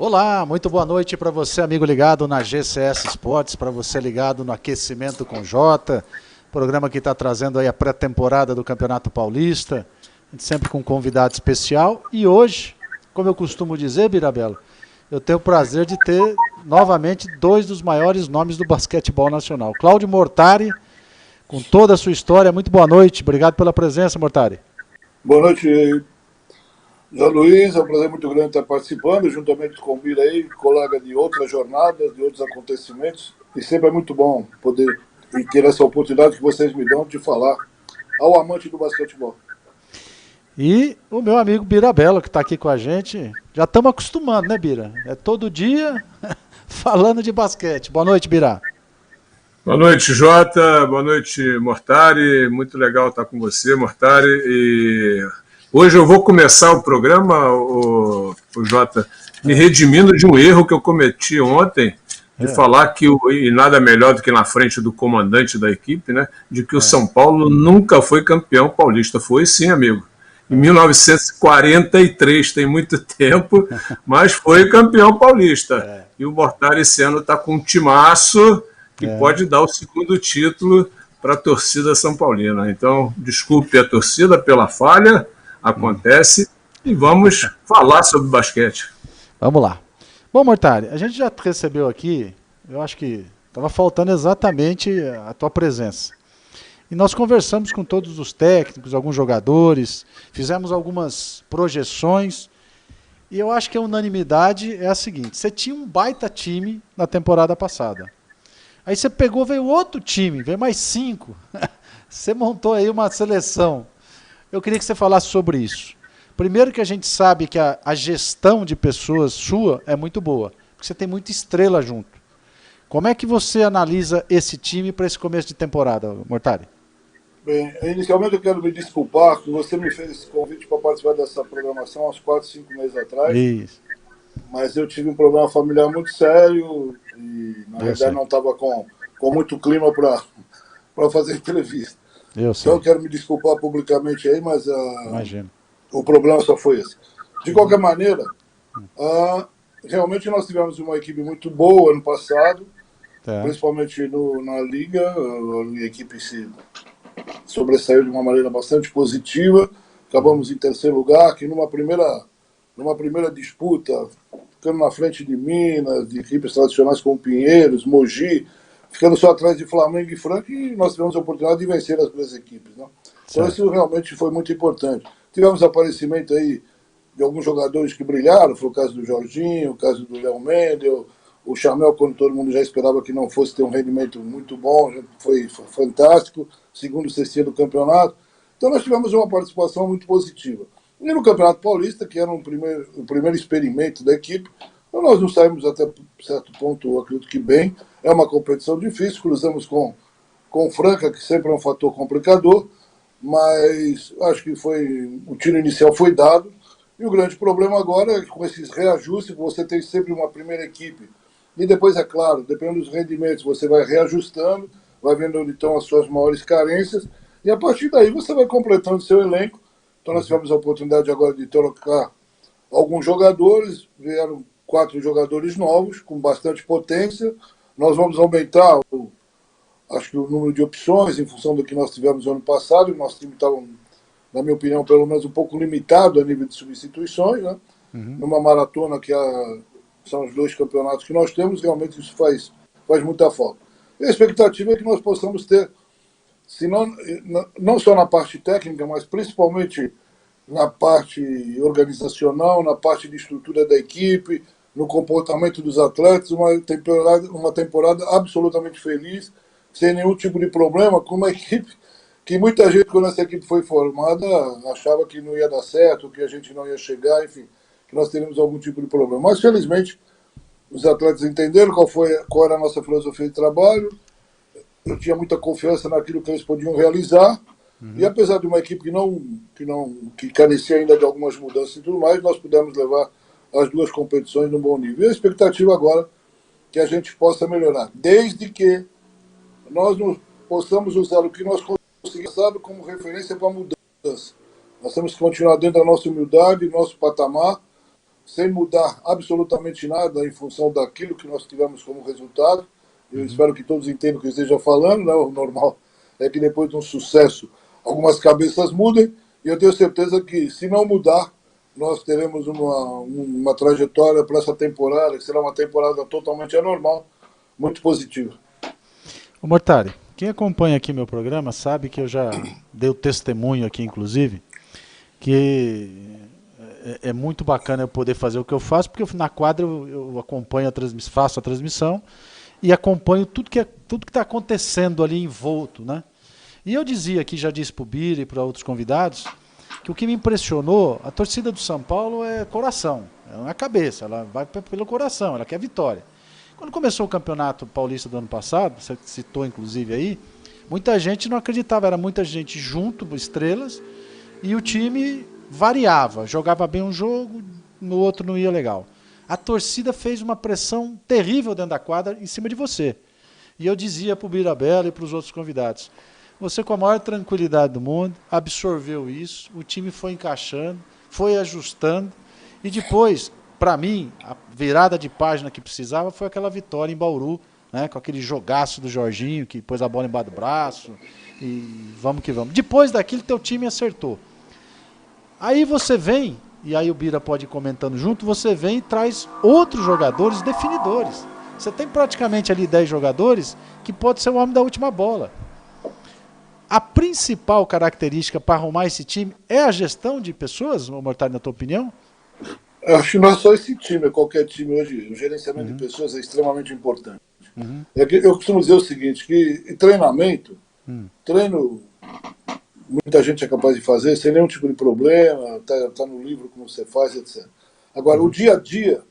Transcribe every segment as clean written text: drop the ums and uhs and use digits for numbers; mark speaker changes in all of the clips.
Speaker 1: Olá, muito boa noite para você, amigo ligado na GCS Esportes, para você ligado no Aquecimento com Jota, programa que está trazendo aí a pré-temporada do Campeonato Paulista, sempre com um convidado especial. E hoje, como eu costumo dizer, Birabelo, eu tenho o prazer de ter novamente dois dos maiores nomes do basquetebol nacional. Cláudio Mortari, com toda a sua história, muito boa noite, obrigado pela presença, Mortari.
Speaker 2: Boa noite, João Luiz, é um prazer muito grande estar participando, juntamente com o Bira aí, colega de outras jornadas, de outros acontecimentos, e sempre é muito bom poder e ter essa oportunidade que vocês me dão de falar ao amante do basquetebol.
Speaker 1: E o meu amigo Birabelo, que está aqui com a gente, já estamos acostumando, né, Bira? É todo dia falando de basquete. Boa noite, Bira.
Speaker 3: Boa noite, Jota. Boa noite, Mortari. Muito legal estar com você, Mortari. E hoje eu vou começar o programa, o Jota, me redimindo de um erro que eu cometi ontem, de falar que, e nada melhor do que na frente do comandante da equipe, né, de que o São Paulo nunca foi campeão paulista. Foi sim, amigo. Em 1943, tem muito tempo, mas foi campeão paulista. E o Mortari esse ano está com um timaço que pode dar o segundo título para a torcida São Paulina. Então, desculpe a torcida pela falha, acontece, e vamos falar sobre basquete.
Speaker 1: Vamos lá. Bom, Mortari, a gente já recebeu aqui, eu acho que estava faltando exatamente a tua presença. E nós conversamos com todos os técnicos, alguns jogadores, fizemos algumas projeções, e eu acho que a unanimidade é a seguinte: você tinha um baita time na temporada passada. Aí você pegou, veio outro time, veio mais 5. Você montou aí uma seleção. Eu queria que você falasse sobre isso. Primeiro que a gente sabe que a gestão de pessoas sua é muito boa, porque você tem muita estrela junto. Como é que você analisa esse time para esse começo de temporada, Mortari?
Speaker 2: Bem, inicialmente eu quero me desculpar que você me fez esse convite para participar dessa programação há uns 4, 5 meses atrás.
Speaker 1: Isso.
Speaker 2: Mas eu tive um problema familiar muito sério e, na verdade, não estava com muito clima para fazer entrevista. Então eu quero me desculpar publicamente aí, mas o problema só foi esse. De qualquer maneira, realmente nós tivemos uma equipe muito boa ano passado, principalmente na Liga. A equipe se sobressaiu de uma maneira bastante positiva. Acabamos em terceiro lugar, que numa primeira disputa, ficando na frente de Minas, de equipes tradicionais como Pinheiros, Mogi, ficando só atrás de Flamengo e Franca, e nós tivemos a oportunidade de vencer as duas equipes. Né? Então isso realmente foi muito importante. Tivemos aparecimento aí de alguns jogadores que brilharam, foi o caso do Jorginho, o caso do Léo Mendel, o Chamel, quando todo mundo já esperava que não fosse ter um rendimento muito bom, foi fantástico, segundo sexto do campeonato. Então nós tivemos uma participação muito positiva. E no Campeonato Paulista, que era o primeiro experimento da equipe, nós não saímos até certo ponto, eu acredito que bem. É uma competição difícil, cruzamos com Franca, que sempre é um fator complicador, mas acho que o tiro inicial foi dado. E o grande problema agora é que com esses reajustes, você tem sempre uma primeira equipe. E depois, é claro, dependendo dos rendimentos, você vai reajustando, vai vendo onde estão as suas maiores carências, e a partir daí você vai completando seu elenco. Então nós tivemos a oportunidade agora de trocar alguns jogadores, vieram 4 jogadores novos, com bastante potência. Nós vamos aumentar, acho que o número de opções, em função do que nós tivemos no ano passado. O nosso time estava, na minha opinião, pelo menos um pouco limitado a nível de substituições, né? Numa maratona que são os 2 campeonatos que nós temos, realmente isso faz muita falta. E a expectativa é que nós possamos ter, se não só na parte técnica, mas principalmente na parte organizacional, na parte de estrutura da equipe, no comportamento dos atletas, uma temporada absolutamente feliz, sem nenhum tipo de problema, com uma equipe que muita gente, quando essa equipe foi formada, achava que não ia dar certo, que a gente não ia chegar, enfim, que nós teríamos algum tipo de problema. Mas, felizmente, os atletas entenderam qual era a nossa filosofia de trabalho. Eu tinha muita confiança naquilo que eles podiam realizar. E apesar de uma equipe que carecia ainda de algumas mudanças e tudo mais, nós pudemos levar as 2 competições num bom nível. E a expectativa agora é que a gente possa melhorar, desde que nós possamos usar o que nós conseguimos como referência para a mudança. Nós temos que continuar dentro da nossa humildade, do nosso patamar, sem mudar absolutamente nada em função daquilo que nós tivemos como resultado. Eu espero que todos entendam o que eu esteja falando, né? O normal é que depois de um sucesso algumas cabeças mudem, e eu tenho certeza que, se não mudar, nós teremos uma trajetória para essa temporada, que será uma temporada totalmente anormal, muito positiva.
Speaker 1: Ô Mortari, quem acompanha aqui meu programa sabe que eu já dei o testemunho aqui, inclusive, que é muito bacana eu poder fazer o que eu faço, porque na quadra eu acompanho faço a transmissão e acompanho tudo que está acontecendo ali envolto, né? E eu dizia aqui, já disse para o Bira e para outros convidados, que o que me impressionou, a torcida do São Paulo é coração, ela não é cabeça, ela vai pelo coração, ela quer vitória. Quando começou o Campeonato Paulista do ano passado, você citou inclusive aí, muita gente não acreditava, era muita gente junto, estrelas, e o time variava, jogava bem um jogo, no outro não ia legal. A torcida fez uma pressão terrível dentro da quadra em cima de você. E eu dizia para o Birabella e para os outros convidados, você com a maior tranquilidade do mundo, absorveu isso, o time foi encaixando, foi ajustando, e depois, para mim, a virada de página que precisava foi aquela vitória em Bauru, né, com aquele jogaço do Jorginho, que pôs a bola embaixo do braço, e vamos que vamos. Depois daquilo, teu time acertou. Aí você vem, e aí o Bira pode ir comentando junto, você vem e traz outros jogadores definidores. Você tem praticamente ali 10 jogadores que pode ser o homem da última bola. A principal característica para arrumar esse time é a gestão de pessoas, Mortari, na tua opinião?
Speaker 2: Eu acho que não é só esse time, é qualquer time hoje. O gerenciamento de pessoas é extremamente importante. É que eu costumo dizer o seguinte, que treinamento, treino, muita gente é capaz de fazer sem nenhum tipo de problema, tá no livro como você faz, etc. Agora, o dia a dia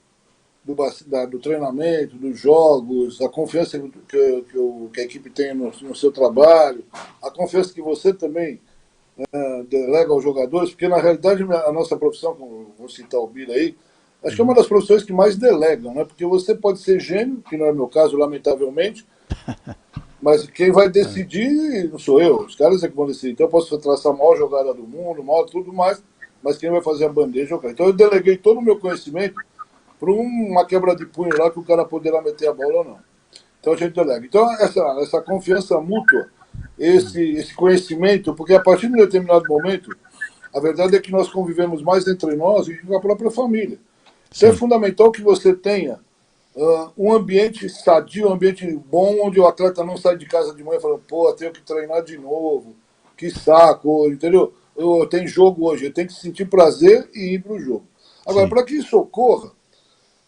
Speaker 2: do treinamento, dos jogos, a confiança que a equipe tem no seu trabalho, a confiança que você também delega aos jogadores, porque na realidade a nossa profissão, como vou citar o Bira aí, acho que é uma das profissões que mais delegam, né? Porque você pode ser gênio, que não é meu caso, lamentavelmente, mas quem vai decidir não sou eu, os caras é que vão decidir. Então eu posso traçar a maior jogada do mundo, tudo mais, mas quem vai fazer a bandeja é o cara. Então eu deleguei todo o meu conhecimento para uma quebra de punho lá que o cara poderá meter a bola ou não. Então a gente delega. Então essa confiança mútua, esse conhecimento, porque a partir de um determinado momento, a verdade é que nós convivemos mais entre nós e com a própria família. Então é fundamental que você tenha um ambiente sadio, um ambiente bom, onde o atleta não sai de casa de manhã falando, pô, tenho que treinar de novo, que saco, entendeu? Tem jogo hoje, eu tenho que sentir prazer e ir para o jogo. Agora, para que isso ocorra,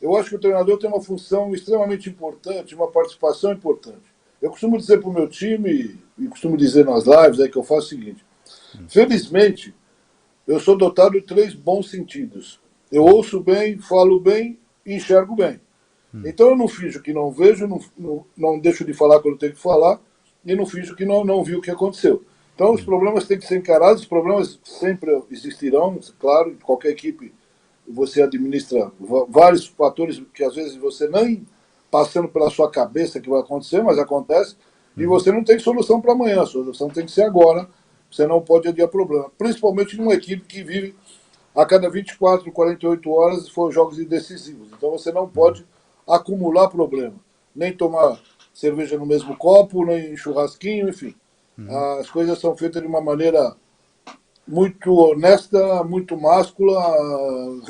Speaker 2: eu acho que o treinador tem uma função extremamente importante, uma participação importante. Eu costumo dizer para o meu time, e costumo dizer nas lives, que eu faço o seguinte, felizmente, eu sou dotado de 3 bons sentidos. Eu ouço bem, falo bem e enxergo bem. Então eu não finjo que não vejo, não deixo de falar quando tenho que falar, e não finjo que não vi o que aconteceu. Então os problemas têm que ser encarados, os problemas sempre existirão, claro, em qualquer equipe você administra vários fatores que às vezes você nem passando pela sua cabeça que vai acontecer, mas acontece, e você não tem solução para amanhã, a solução tem que ser agora, você não pode adiar problema, principalmente numa equipe que vive a cada 24, 48 horas foram jogos indecisivos, então você não pode acumular problema, nem tomar cerveja no mesmo copo, nem churrasquinho, enfim. As coisas são feitas de uma maneira muito honesta, muito máscula,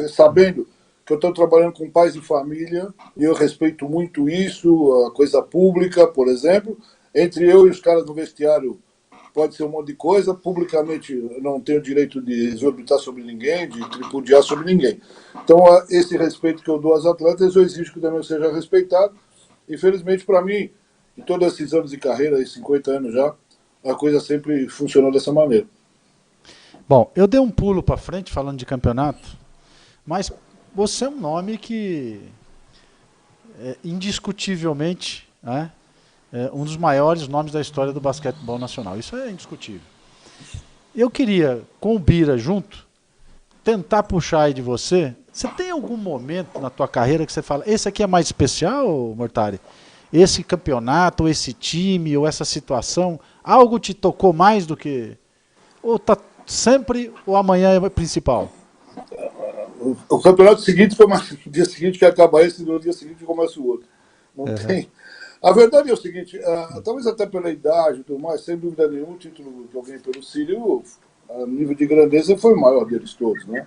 Speaker 2: sabendo que eu estou trabalhando com pais de família, e eu respeito muito isso, a coisa pública, por exemplo. Entre eu e os caras no vestiário pode ser um monte de coisa, publicamente eu não tenho direito de exorbitar sobre ninguém, de tripudiar sobre ninguém. Então, esse respeito que eu dou aos atletas, eu exijo que também seja respeitado. Infelizmente, para mim, em todos esses anos de carreira, 50 anos já, a coisa sempre funcionou dessa maneira.
Speaker 1: Bom, eu dei um pulo para frente falando de campeonato, mas você é um nome que indiscutivelmente é um dos maiores nomes da história do basquetebol nacional. Isso é indiscutível. Eu queria, com o Bira junto, tentar puxar aí de você. Você tem algum momento na tua carreira que você fala, esse aqui é mais especial, Mortari? Esse campeonato, ou esse time, ou essa situação, algo te tocou mais do que... Ou tá sempre o amanhã é principal?
Speaker 2: O campeonato seguinte foi no dia seguinte que acaba esse, e no dia seguinte começa o outro. Não tem. A verdade é o seguinte, talvez até pela idade e tudo mais, sem dúvida nenhuma, o título que eu ganhei pelo Sírio, a nível de grandeza foi o maior deles todos, né?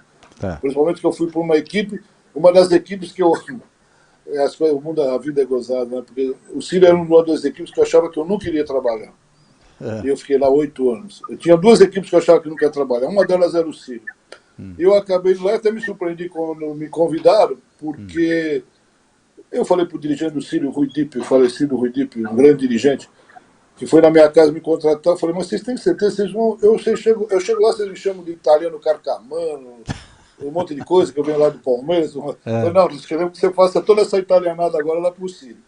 Speaker 2: Principalmente que eu fui para uma equipe, uma das equipes que eu... o mundo, a vida é gozada, né? Porque o Sírio era uma das equipes que eu achava que eu nunca iria trabalhar. E eu fiquei lá 8 anos. Eu tinha 2 equipes que eu achava que nunca ia trabalhar. Uma delas era o Sírio. E eu acabei lá, até me surpreendi quando me convidaram, porque eu falei para o dirigente do Sírio, Rui Dipp, o falecido Rui Dipp, um grande dirigente, que foi na minha casa me contratar. Eu falei, mas vocês têm certeza? Vocês vão... eu chego lá, vocês me chamam de italiano carcamano, um monte de coisa, que eu venho lá do Palmeiras. Falei, não, nós queremos que você faça toda essa italianada agora lá pro Sírio.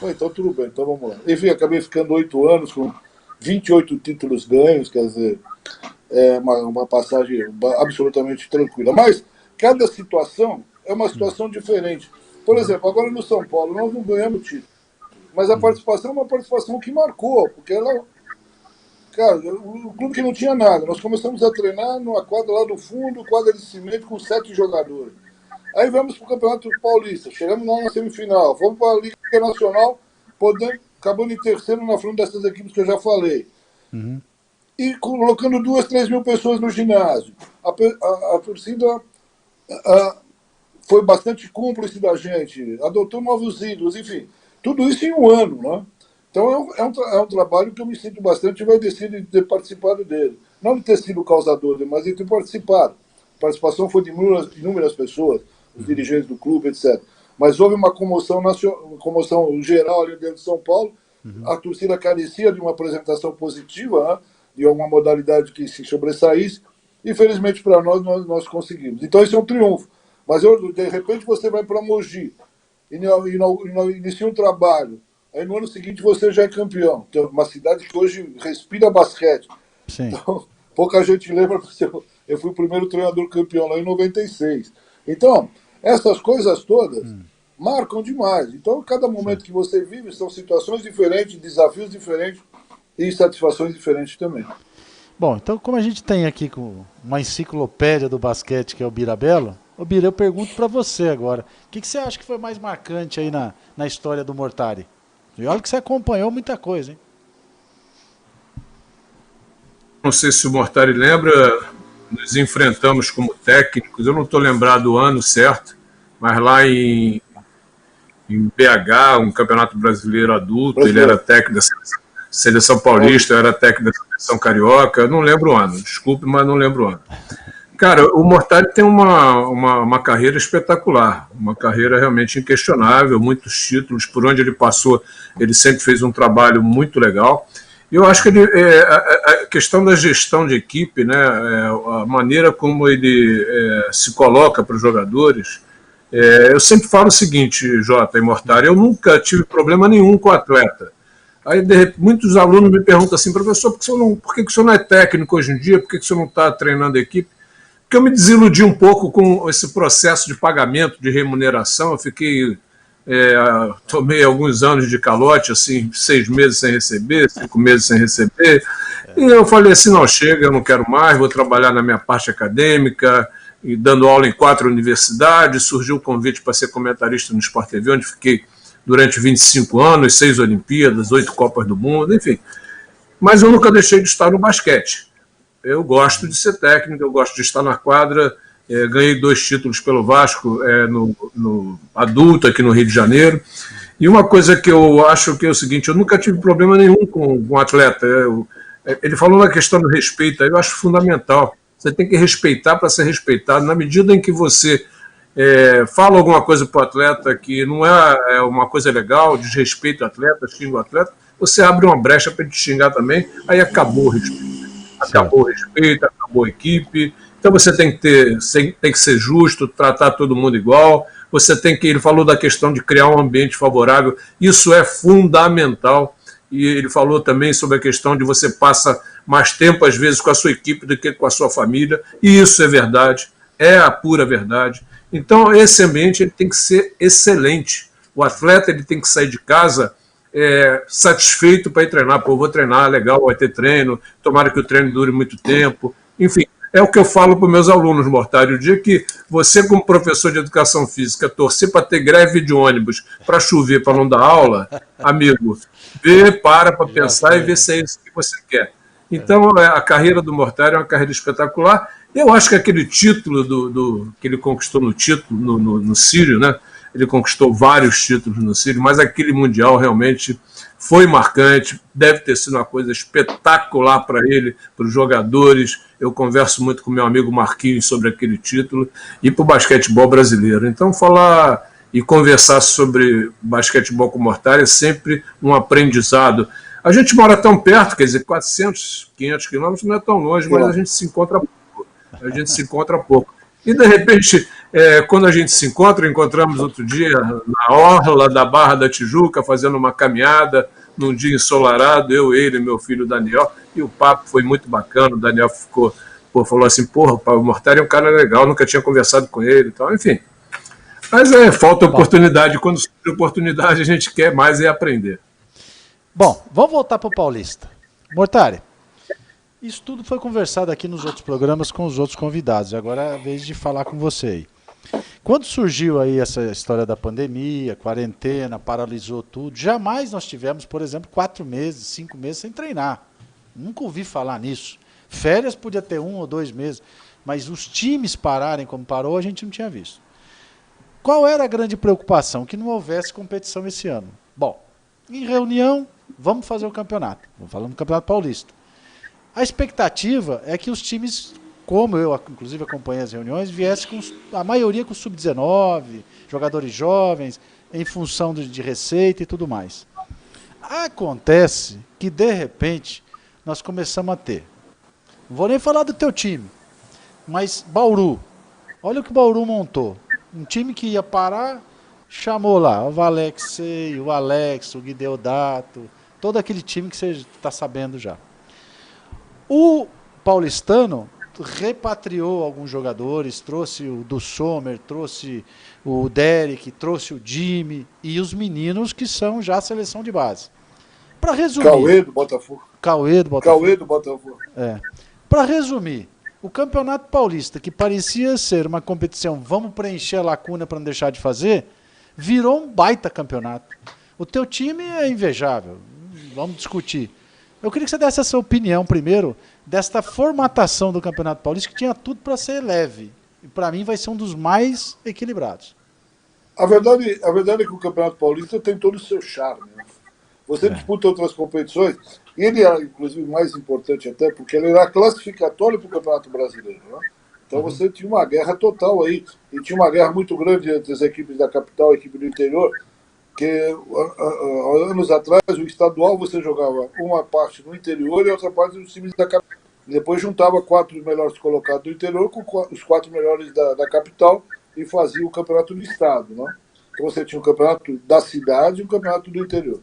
Speaker 2: Falei, então tudo bem, então vamos lá. Enfim, acabei ficando 8 anos, com 28 títulos ganhos, quer dizer, uma passagem absolutamente tranquila. Mas cada situação é uma situação diferente. Por exemplo, agora no São Paulo, nós não ganhamos título, mas a participação é uma participação que marcou, porque ela... Cara, o clube que não tinha nada. Nós começamos a treinar numa quadra lá do fundo, quadra de cimento com 7 jogadores. Aí vamos para o Campeonato Paulista, chegamos lá na semifinal, vamos para a Liga Nacional, acabando em terceiro na frente dessas equipes que eu já falei. E colocando 2, 3 mil pessoas no ginásio. A torcida foi bastante cúmplice da gente, adotou novos ídolos, enfim. Tudo isso em um ano, né? Então é um trabalho que eu me sinto bastante agradecido de ter participado dele. Não de ter sido o causador, mas de ter participado. A participação foi de inúmeras pessoas, os dirigentes do clube, etc. Mas houve uma comoção geral ali dentro de São Paulo. A torcida carecia de uma apresentação positiva, né? De alguma modalidade que se sobressaísse. Infelizmente para nós conseguimos. Então esse é um triunfo. Mas de repente você vai para Mogi e inicia um trabalho. Aí no ano seguinte você já é campeão. Então, uma cidade que hoje respira basquete.
Speaker 1: Sim.
Speaker 2: Então, pouca gente lembra, porque eu fui o primeiro treinador campeão lá em 96. Então, essas coisas todas marcam demais. Então, cada momento que você vive são situações diferentes, desafios diferentes e satisfações diferentes também.
Speaker 1: Bom, então como a gente tem aqui uma enciclopédia do basquete que é o Bira Bello, Bira, eu pergunto para você agora, o que você acha que foi mais marcante aí na história do Mortari? E olha que você acompanhou muita coisa, hein?
Speaker 3: Não sei se o Mortari lembra, nos enfrentamos como técnicos, eu não estou lembrado do ano certo, mas lá em BH, um campeonato brasileiro adulto, ele era técnico da seleção paulista, eu era técnico da seleção carioca, eu não lembro o ano, desculpe, mas não lembro o ano. Cara, o Mortari tem uma carreira espetacular, uma carreira realmente inquestionável, muitos títulos, por onde ele passou, ele sempre fez um trabalho muito legal. E eu acho que a questão da gestão de equipe, né, a maneira como ele se coloca para os jogadores, eu sempre falo o seguinte, Jota e Mortari, eu nunca tive problema nenhum com o atleta. Aí, de repente, muitos alunos me perguntam assim, professor, por que o senhor não é técnico hoje em dia? Por que o senhor não está treinando a equipe? Porque eu me desiludi um pouco com esse processo de pagamento, de remuneração. Eu fiquei, tomei alguns anos de calote, assim, 6 meses sem receber, 5 meses sem receber. E eu falei assim, não, chega, eu não quero mais, vou trabalhar na minha parte acadêmica, e dando aula em 4 universidades. Surgiu o convite para ser comentarista no Sport TV, onde fiquei durante 25 anos, 6 Olimpíadas, 8 Copas do Mundo, enfim. Mas eu nunca deixei de estar no basquete. Eu gosto de ser técnico, eu gosto de estar na quadra, ganhei 2 títulos pelo Vasco no adulto aqui no Rio de Janeiro. E uma coisa que eu acho que é o seguinte, eu nunca tive problema nenhum com um atleta. Ele falou na questão do respeito, eu acho fundamental. Você tem que respeitar para ser respeitado. Na medida em que você fala alguma coisa para o atleta que não é uma coisa legal, desrespeita o atleta, xinga o atleta, você abre uma brecha para ele te xingar também, aí acabou o respeito. Acabou o respeito, acabou a equipe. Então você tem que ser justo, tratar todo mundo igual. Ele falou da questão de criar um ambiente favorável. Isso é fundamental. E ele falou também sobre a questão de você passa mais tempo, às vezes, com a sua equipe do que com a sua família. E isso é verdade, é a pura verdade. Então esse ambiente ele tem que ser excelente. O atleta ele tem que sair de casa satisfeito para ir treinar. Pô, vou treinar, legal, vai ter treino, tomara que o treino dure muito tempo. Enfim, É o que eu falo para os meus alunos, Mortari. O dia que você, como professor de educação física, torcer para ter greve de ônibus, para chover, para não dar aula, amigo, para pensar e vê se é isso que você quer. Então, a carreira do Mortari é uma carreira espetacular. Eu acho que aquele título que ele conquistou no Sírio, né? Ele conquistou vários títulos no Sírio, mas aquele Mundial realmente foi marcante, deve ter sido uma coisa espetacular para ele, para os jogadores. Eu converso muito com meu amigo Marquinhos sobre aquele título e para o basquetebol brasileiro. Então, falar e conversar sobre basquetebol com o Mortari é sempre um aprendizado. A gente mora tão perto, quer dizer, 400, 500 quilômetros não é tão longe, mas a gente se encontra pouco. E, de repente, quando a gente se encontramos outro dia na orla da Barra da Tijuca, fazendo uma caminhada, num dia ensolarado, eu, ele, meu filho Daniel, e o papo foi muito bacana. O Daniel falou assim, o Mortari é um cara legal, nunca tinha conversado com ele e tal, enfim. Mas falta oportunidade, quando surge oportunidade a gente quer mais aprender.
Speaker 1: Bom, vamos voltar para o Paulista. Mortari, isso tudo foi conversado aqui nos outros programas com os outros convidados. Agora é a vez de falar com você aí. Quando surgiu aí essa história da pandemia, quarentena, paralisou tudo, jamais nós tivemos, por exemplo, 4 meses, 5 meses sem treinar. Nunca ouvi falar nisso. Férias podia ter 1 ou 2 meses, mas os times pararem como parou, a gente não tinha visto. Qual era a grande preocupação? Que não houvesse competição esse ano. Bom, em reunião, vamos fazer o campeonato. Vamos falar do Campeonato Paulista. A expectativa é que os times, como eu inclusive acompanhei as reuniões, viessem com a maioria com sub-19, jogadores jovens, em função de receita e tudo mais. Acontece que, de repente, nós começamos a ter. Não vou nem falar do teu time, mas Bauru. Olha o que o Bauru montou. Um time que ia parar, chamou lá o Valexei, o Alex, o Guideodato, todo aquele time que você está sabendo já. O paulistano repatriou alguns jogadores, trouxe o do Sommer, trouxe o Derek, trouxe o Jimmy e os meninos que são já a seleção de base. Para resumir...
Speaker 2: Cauê do Botafogo.
Speaker 1: Para resumir, o Campeonato Paulista, que parecia ser uma competição, vamos preencher a lacuna para não deixar de fazer, virou um baita campeonato. O teu time é invejável, vamos discutir. Eu queria que você desse a sua opinião primeiro desta formatação do Campeonato Paulista, que tinha tudo para ser leve. E para mim vai ser um dos mais equilibrados.
Speaker 2: A verdade é que o Campeonato Paulista tem todo o seu charme. Né? Você disputa outras competições, e ele era, inclusive, mais importante até, porque ele era classificatório para o Campeonato Brasileiro. Né? Então você tinha uma guerra total aí, e tinha uma guerra muito grande entre as equipes da capital e a equipe do interior, que anos atrás, o estadual você jogava uma parte no interior e outra parte dos times da capital. Depois juntava 4 melhores colocados do interior com os 4 melhores da capital e fazia o campeonato do estado. Né? Então você tinha o campeonato da cidade e o campeonato do interior.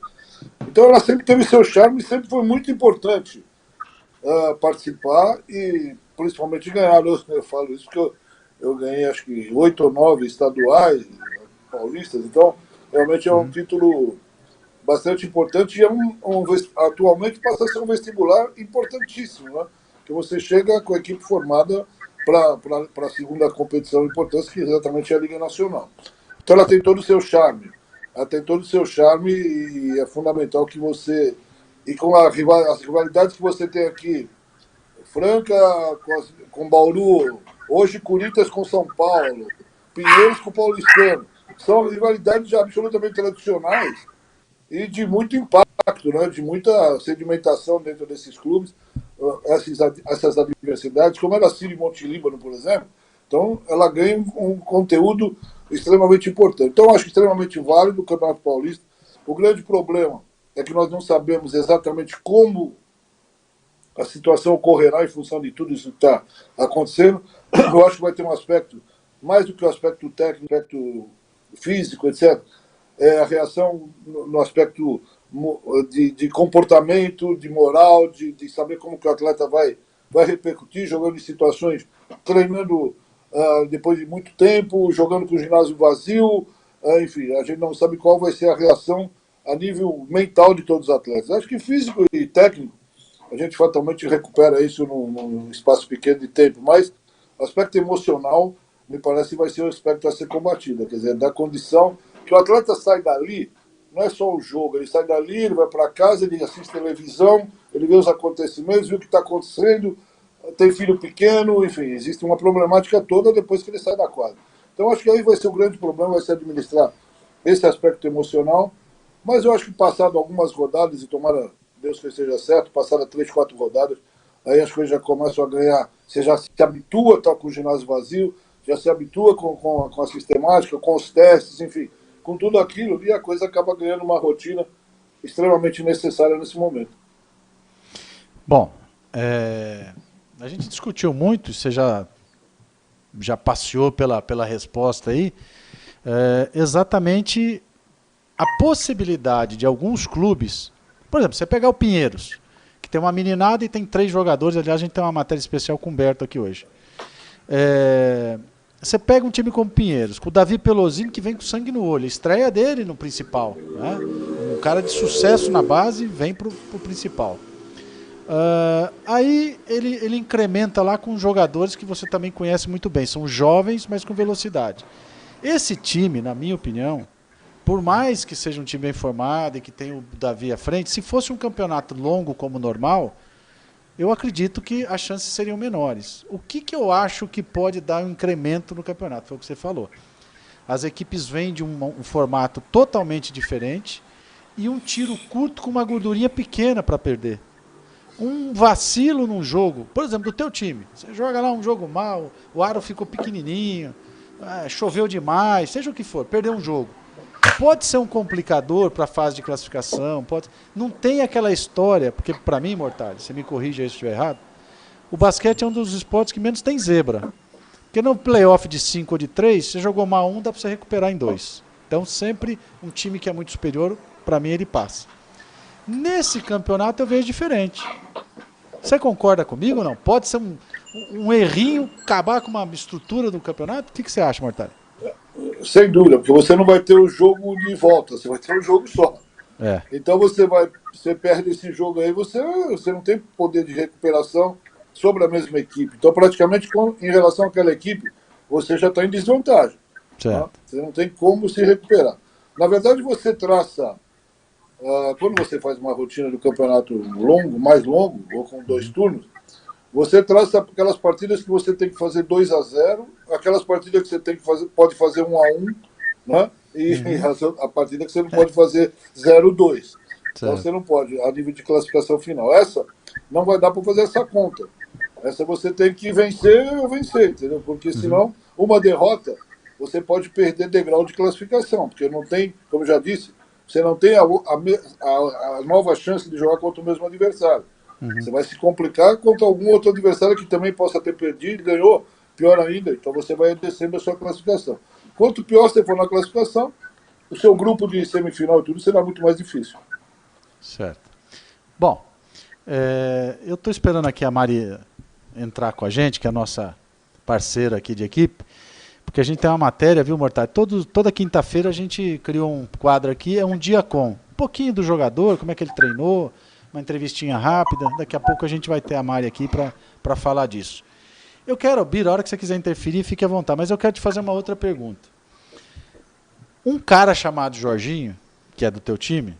Speaker 2: Então ela sempre teve seu charme e sempre foi muito importante participar e principalmente ganhar. Eu falo isso porque eu ganhei acho que 8 ou 9 estaduais paulistas, então realmente é um título bastante importante e atualmente passa a ser um vestibular importantíssimo, né? Que você chega com a equipe formada para a segunda competição importante, que exatamente é a Liga Nacional. Então ela tem todo o seu charme. E é fundamental que você... E com as rivalidades que você tem aqui, Franca com Bauru, hoje Corinthians com São Paulo, Pinheiros com Paulistano, são rivalidades absolutamente tradicionais e de muito impacto, né? De muita sedimentação dentro desses clubes, essas adversidades, como era a Sírio e Monte Líbano, por exemplo. Então, ela ganha um conteúdo extremamente importante. Então, eu acho extremamente válido o Campeonato Paulista. O grande problema é que nós não sabemos exatamente como a situação ocorrerá em função de tudo isso que está acontecendo. Eu acho que vai ter um aspecto, mais do que o aspecto técnico, o aspecto físico, etc., é a reação no aspecto de comportamento, de moral, de saber como que o atleta vai repercutir, jogando em situações, treinando depois de muito tempo, jogando com o ginásio vazio, enfim, a gente não sabe qual vai ser a reação a nível mental de todos os atletas. Acho que físico e técnico, a gente fatalmente recupera isso num espaço pequeno de tempo, mas o aspecto emocional me parece que vai ser o aspecto a ser combatido, quer dizer, da condição que o atleta sai dali, não é só o jogo, ele sai dali, ele vai para casa, ele assiste televisão, ele vê os acontecimentos, vê o que está acontecendo, tem filho pequeno, enfim, existe uma problemática toda depois que ele sai da quadra. Então acho que aí vai ser o grande problema, vai ser administrar esse aspecto emocional, mas eu acho que passado algumas rodadas, e tomara Deus que seja certo, passado 3, 4 rodadas, aí as coisas já começam a ganhar, você já se habitua a estar com o ginásio vazio, já se habitua com a sistemática, com os testes, enfim, com tudo aquilo, e a coisa acaba ganhando uma rotina extremamente necessária nesse momento.
Speaker 1: Bom, a gente discutiu muito, você já passeou pela resposta aí, exatamente a possibilidade de alguns clubes, por exemplo, você pegar o Pinheiros, que tem uma meninada e tem 3 jogadores, aliás, a gente tem uma matéria especial com o Humberto aqui hoje. Você pega um time como Pinheiros, com o Davi Pelosin, que vem com sangue no olho, estreia dele no principal, né? Um cara de sucesso na base vem pro principal. Aí ele incrementa lá com jogadores que você também conhece muito bem, são jovens, mas com velocidade. Esse time, na minha opinião, por mais que seja um time bem formado e que tenha o Davi à frente, se fosse um campeonato longo como normal, eu acredito que as chances seriam menores. O que eu acho que pode dar um incremento no campeonato? Foi o que você falou. As equipes vêm de um formato totalmente diferente e um tiro curto com uma gordurinha pequena para perder. Um vacilo num jogo, por exemplo, do teu time. Você joga lá um jogo mal, o aro ficou pequenininho, choveu demais, seja o que for, perdeu um jogo. Pode ser um complicador para a fase de classificação, não tem aquela história, porque para mim, Mortari, você me corrija aí se estiver errado, o basquete é um dos esportes que menos tem zebra. Porque no playoff de 5 ou de 3, você jogou mal um, dá para você recuperar em 2. Então sempre um time que é muito superior, para mim ele passa. Nesse campeonato eu vejo diferente. Você concorda comigo ou não? Pode ser um errinho, acabar com uma estrutura do campeonato? O que você acha, Mortari?
Speaker 2: Sem dúvida, porque você não vai ter o jogo de volta, você vai ter um jogo só. Então você perde esse jogo aí, você não tem poder de recuperação sobre a mesma equipe. Então, praticamente, em relação àquela equipe, você já está em desvantagem. Tá? Você não tem como se recuperar. Na verdade, você traça, quando você faz uma rotina do campeonato longo, mais longo, ou com 2 turnos, você traça aquelas partidas que você tem que fazer 2-0, aquelas partidas que você tem que pode fazer 1-1, né? E a partida que você não pode fazer 0-2. Então você não pode, a nível de classificação final. Essa não vai dar para fazer essa conta. Essa você tem que vencer ou vencer, entendeu? Porque senão, uma derrota, você pode perder degrau de classificação, porque não tem, como eu já disse, você não tem a nova chance de jogar contra o mesmo adversário. Você vai se complicar contra algum outro adversário que também possa ter perdido, ganhou, pior ainda. Então você vai descendo a sua classificação. Quanto pior você for na classificação, o seu grupo de semifinal e tudo será muito mais difícil.
Speaker 1: Certo. Bom, eu estou esperando aqui a Mari entrar com a gente, que é a nossa parceira aqui de equipe, porque a gente tem uma matéria, viu, Mortari? Toda quinta-feira a gente criou um quadro aqui, é um dia com um pouquinho do jogador, como é que ele treinou, uma entrevistinha rápida. Daqui a pouco a gente vai ter a Mari aqui para falar disso. Eu quero, Bira, a hora que você quiser interferir, fique à vontade, mas eu quero te fazer uma outra pergunta. Um cara chamado Jorginho, que é do teu time,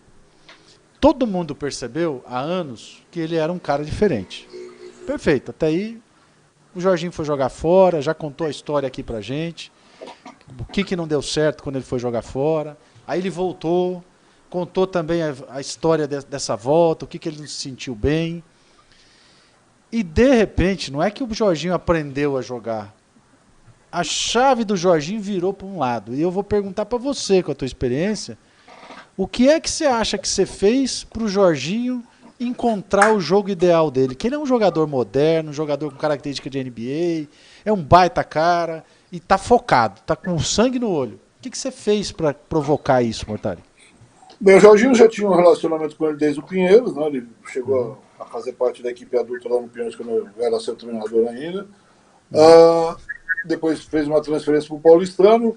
Speaker 1: todo mundo percebeu há anos que ele era um cara diferente. Perfeito, até aí o Jorginho foi jogar fora, já contou a história aqui pra gente, o que não deu certo quando ele foi jogar fora, aí ele voltou, contou também a história dessa volta, o que ele não se sentiu bem. E de repente, não é que o Jorginho aprendeu a jogar. A chave do Jorginho virou para um lado. E eu vou perguntar para você, com a tua experiência, o que é que você acha que você fez para o Jorginho encontrar o jogo ideal dele? Que ele é um jogador moderno, um jogador com característica de NBA, é um baita cara e está focado, está com sangue no olho. O que você fez para provocar isso, Mortari?
Speaker 2: Bem, o Jorginho já tinha um relacionamento com ele desde o Pinheiros, né? Ele chegou a fazer parte da equipe adulta lá no Pinheiros quando eu era seu treinador ainda. Depois fez uma transferência para o Paulistano.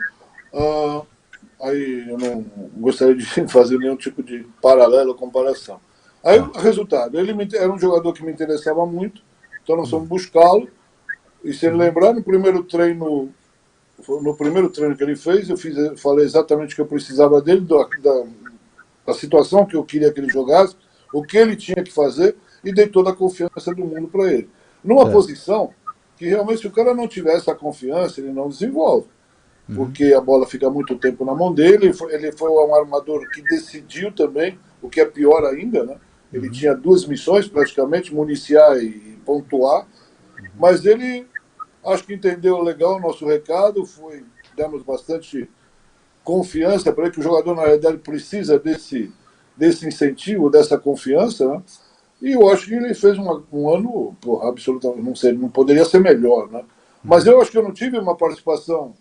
Speaker 2: Aí eu não gostaria de fazer nenhum tipo de paralelo ou comparação. Aí o resultado, ele era um jogador que me interessava muito, então nós fomos buscá-lo, e se ele lembrar, no primeiro treino que ele fez, eu falei exatamente o que eu precisava dele, da situação que eu queria que ele jogasse, o que ele tinha que fazer, e dei toda a confiança do mundo para ele. Numa posição que realmente, se o cara não tiver essa confiança, ele não desenvolve. Porque a bola fica muito tempo na mão dele, ele foi um armador que decidiu também, o que é pior ainda, né? Ele tinha 2 missões praticamente, municiar e pontuar, mas ele acho que entendeu legal o nosso recado, demos bastante confiança para ele, que o jogador na realidade precisa desse incentivo, dessa confiança, né? E eu acho que ele fez um ano, absolutamente, não sei, não poderia ser melhor, né? Mas eu acho que eu não tive uma participação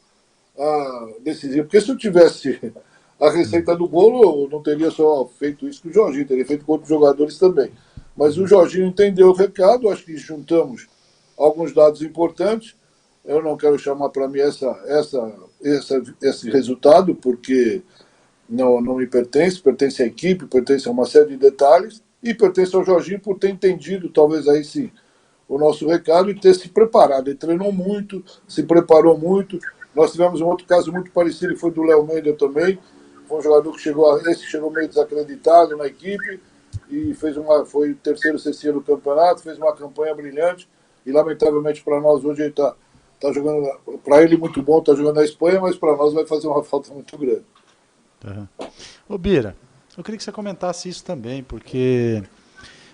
Speaker 2: decisiva, porque se eu tivesse a receita do bolo, eu não teria só feito isso com o Jorginho, teria feito com outros jogadores também. Mas o Jorginho entendeu o recado, acho que juntamos alguns dados importantes. Eu não quero chamar para mim esse resultado, porque não me pertence à equipe, pertence a uma série de detalhes, e pertence ao Jorginho por ter entendido, talvez aí sim, o nosso recado e ter se preparado. Ele treinou muito, se preparou muito. Nós tivemos um outro caso muito parecido, que foi do Léo Mendel também. Foi um jogador que chegou meio desacreditado na equipe e foi o terceiro CC do campeonato, fez uma campanha brilhante e, lamentavelmente, para nós hoje ele está jogando, para ele muito bom, está jogando na Espanha, mas para nós vai fazer uma falta muito grande.
Speaker 1: Ô Bira, eu queria que você comentasse isso também, porque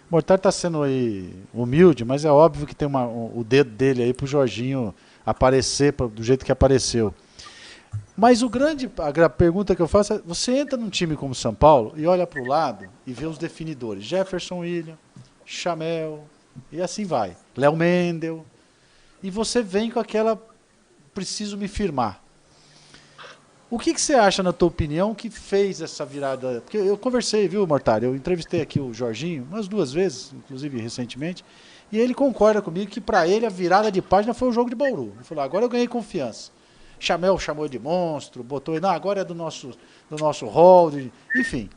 Speaker 1: o Mortari está sendo aí humilde, mas é óbvio que tem o dedo dele aí para o Jorginho aparecer do jeito que apareceu. Mas a pergunta que eu faço é, você entra num time como São Paulo e olha para o lado e vê os definidores, Jefferson William, Chamel, e assim vai, Léo Mendel, e você vem com aquela, preciso me firmar. O que você acha, na tua opinião, que fez essa virada? Porque eu conversei, viu, Mortari? Eu entrevistei aqui o Jorginho umas 2 vezes, inclusive recentemente, e ele concorda comigo que para ele a virada de página foi o jogo de Bauru. Ele falou, agora eu ganhei confiança. Chamel chamou de monstro, botou, não, agora é do nosso hall, enfim.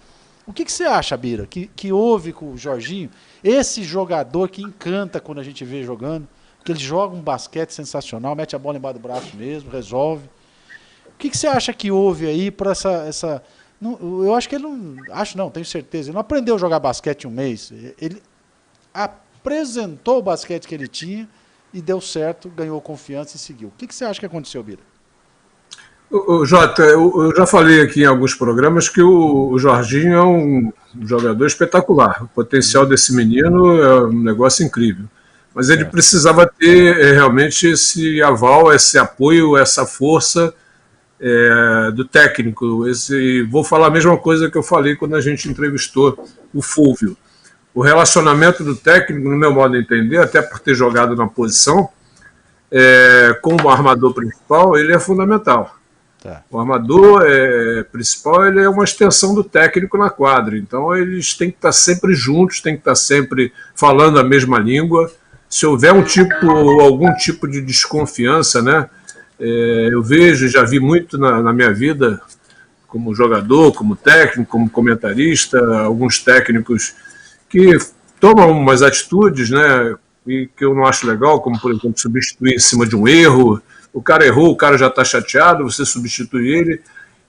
Speaker 1: O que você acha, Bira, que houve com o Jorginho, esse jogador que encanta quando a gente vê jogando, que ele joga um basquete sensacional, mete a bola embaixo do braço mesmo, resolve. O que você acha que houve aí para essa... eu acho que ele não... Acho não, tenho certeza. Ele não aprendeu a jogar basquete em um mês. Ele apresentou o basquete que ele tinha e deu certo, ganhou confiança e seguiu. O que você acha que aconteceu, Bira?
Speaker 3: Jota, eu já falei aqui em alguns programas que o Jorginho é um jogador espetacular. O potencial desse menino é um negócio incrível. Mas ele precisava ter realmente esse aval, esse apoio, essa força do técnico. Vou falar a mesma coisa que eu falei quando a gente entrevistou o Fúvio. O relacionamento do técnico, no meu modo de entender, até por ter jogado na posição, como armador principal, ele é fundamental. O armador principal, ele é uma extensão do técnico na quadra. Então, eles têm que estar sempre juntos, têm que estar sempre falando a mesma língua. Se houver algum tipo de desconfiança, né? Eu vejo, já vi muito na minha vida, como jogador, como técnico, como comentarista, alguns técnicos que tomam umas atitudes, né? E que eu não acho legal, como, por exemplo, substituir em cima de um erro. O cara errou, o cara já está chateado, você substitui ele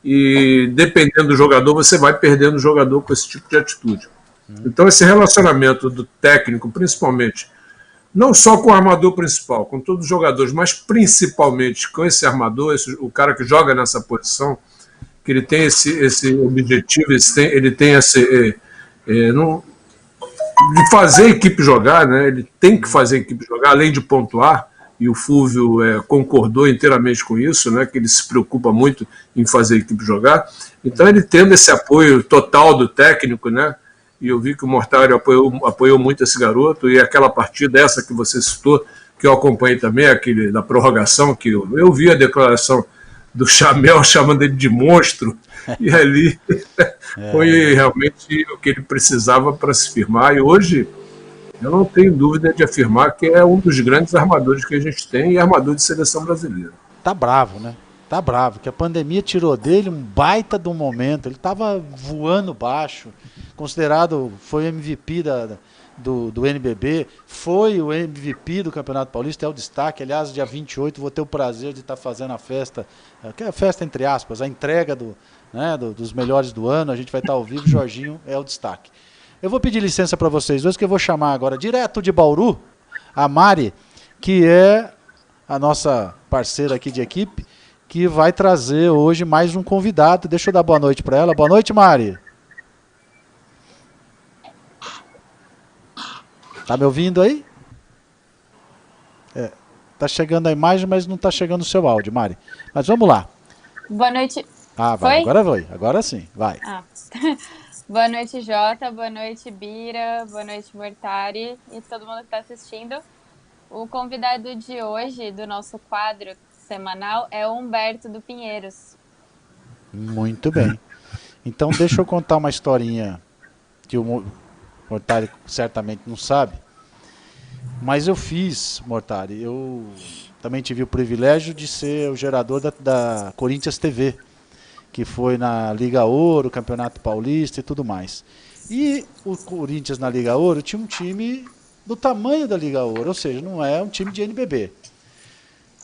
Speaker 3: e, dependendo do jogador, você vai perdendo o jogador com esse tipo de atitude. Então, esse relacionamento do técnico, principalmente, não só com o armador principal, com todos os jogadores, mas principalmente com esse armador, o cara que joga nessa posição, que ele tem esse objetivo, ele tem esse... de fazer a equipe jogar, né? Ele tem que fazer a equipe jogar, além de pontuar, e o Fúvio concordou inteiramente com isso, né? Que ele se preocupa muito em fazer a equipe jogar. Então, ele tendo esse apoio total do técnico, né? E eu vi que o Mortari apoiou muito esse garoto, e aquela partida, essa que você citou, que eu acompanhei também, aquele da prorrogação, que eu vi a declaração do Chamel chamando ele de monstro, e ali foi realmente o que ele precisava para se firmar, e hoje eu não tenho dúvida de afirmar que é um dos grandes armadores que a gente tem, e armador de seleção brasileira.
Speaker 1: Tá bravo, né? Tá bravo, que a pandemia tirou dele um baita de um momento, ele tava voando baixo, considerado, foi MVP do NBB, foi o MVP do Campeonato Paulista, é o destaque. Aliás, dia 28 vou ter o prazer de estar fazendo a festa, que é a festa entre aspas, a entrega dos melhores do ano. A gente vai estar ao vivo, Jorginho é o destaque. Eu vou pedir licença para vocês dois, que eu vou chamar agora, direto de Bauru, a Mari, que é a nossa parceira aqui de equipe, que vai trazer hoje mais um convidado. Deixa eu dar boa noite para ela. Boa noite, Mari. Tá me ouvindo aí? Tá chegando a imagem, mas não tá chegando o seu áudio, Mari. Mas vamos lá.
Speaker 4: Boa noite.
Speaker 1: Ah, vai. Agora vai. Agora sim, vai.
Speaker 4: Boa noite, Jota. Boa noite, Bira. Boa noite, Mortari. E todo mundo que está assistindo. O convidado de hoje, do nosso quadro semanal, é o Humberto do Pinheiros.
Speaker 1: Muito bem. Então, deixa eu contar uma historinha que o Mortari certamente não sabe. Mas eu fiz, Mortari, eu também tive o privilégio de ser o gerador da Corinthians TV, que foi na Liga Ouro, Campeonato Paulista e tudo mais. E o Corinthians na Liga Ouro tinha um time do tamanho da Liga Ouro, ou seja, não é um time de NBB.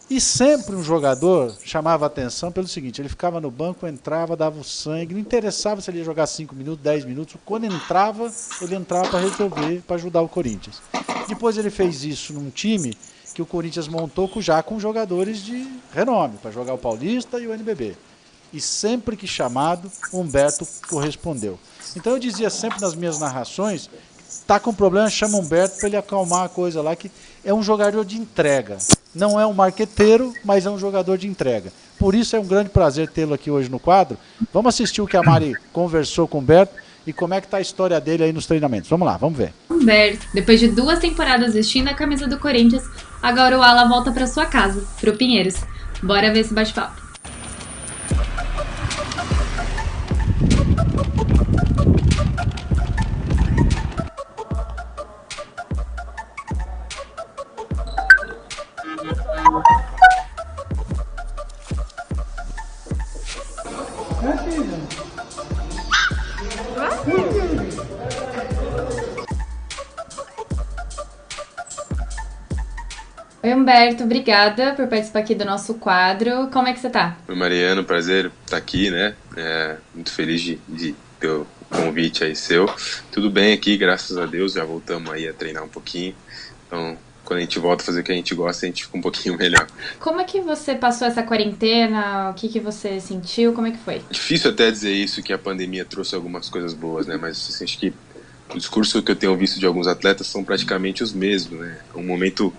Speaker 1: E sempre um jogador chamava a atenção pelo seguinte: ele ficava no banco, entrava, dava o sangue, não interessava se ele ia jogar 5 minutos, 10 minutos, quando entrava, ele entrava para resolver, para ajudar o Corinthians. Depois ele fez isso num time que o Corinthians montou já com jogadores de renome, para jogar o Paulista e o NBB. E sempre que chamado, Humberto correspondeu. Então eu dizia sempre nas minhas narrações: tá com problema, chama Humberto para ele acalmar a coisa lá, que é um jogador de entrega. Não é um marqueteiro, mas é um jogador de entrega. Por isso é um grande prazer tê-lo aqui hoje no quadro. Vamos assistir o que a Mari conversou com o Humberto e como é que tá a história dele aí nos treinamentos. Vamos lá, vamos ver.
Speaker 5: Humberto, depois de 2 temporadas vestindo a camisa do Corinthians, agora o Ala volta para sua casa, pro Pinheiros. Bora ver esse bate-papo. Oi, Humberto, obrigada por participar aqui do nosso quadro. Como é que você tá?
Speaker 6: Oi, Mariano, prazer estar aqui, né? Muito feliz de ter o convite aí seu. Tudo bem aqui, graças a Deus, já voltamos aí a treinar um pouquinho. Então, quando a gente volta a fazer o que a gente gosta, a gente fica um pouquinho melhor.
Speaker 5: Como é que você passou essa quarentena? O que você sentiu? Como é que foi?
Speaker 6: Difícil até dizer isso, que a pandemia trouxe algumas coisas boas, né? Mas assim, acho que o discurso que eu tenho visto de alguns atletas são praticamente os mesmos, né? É um momento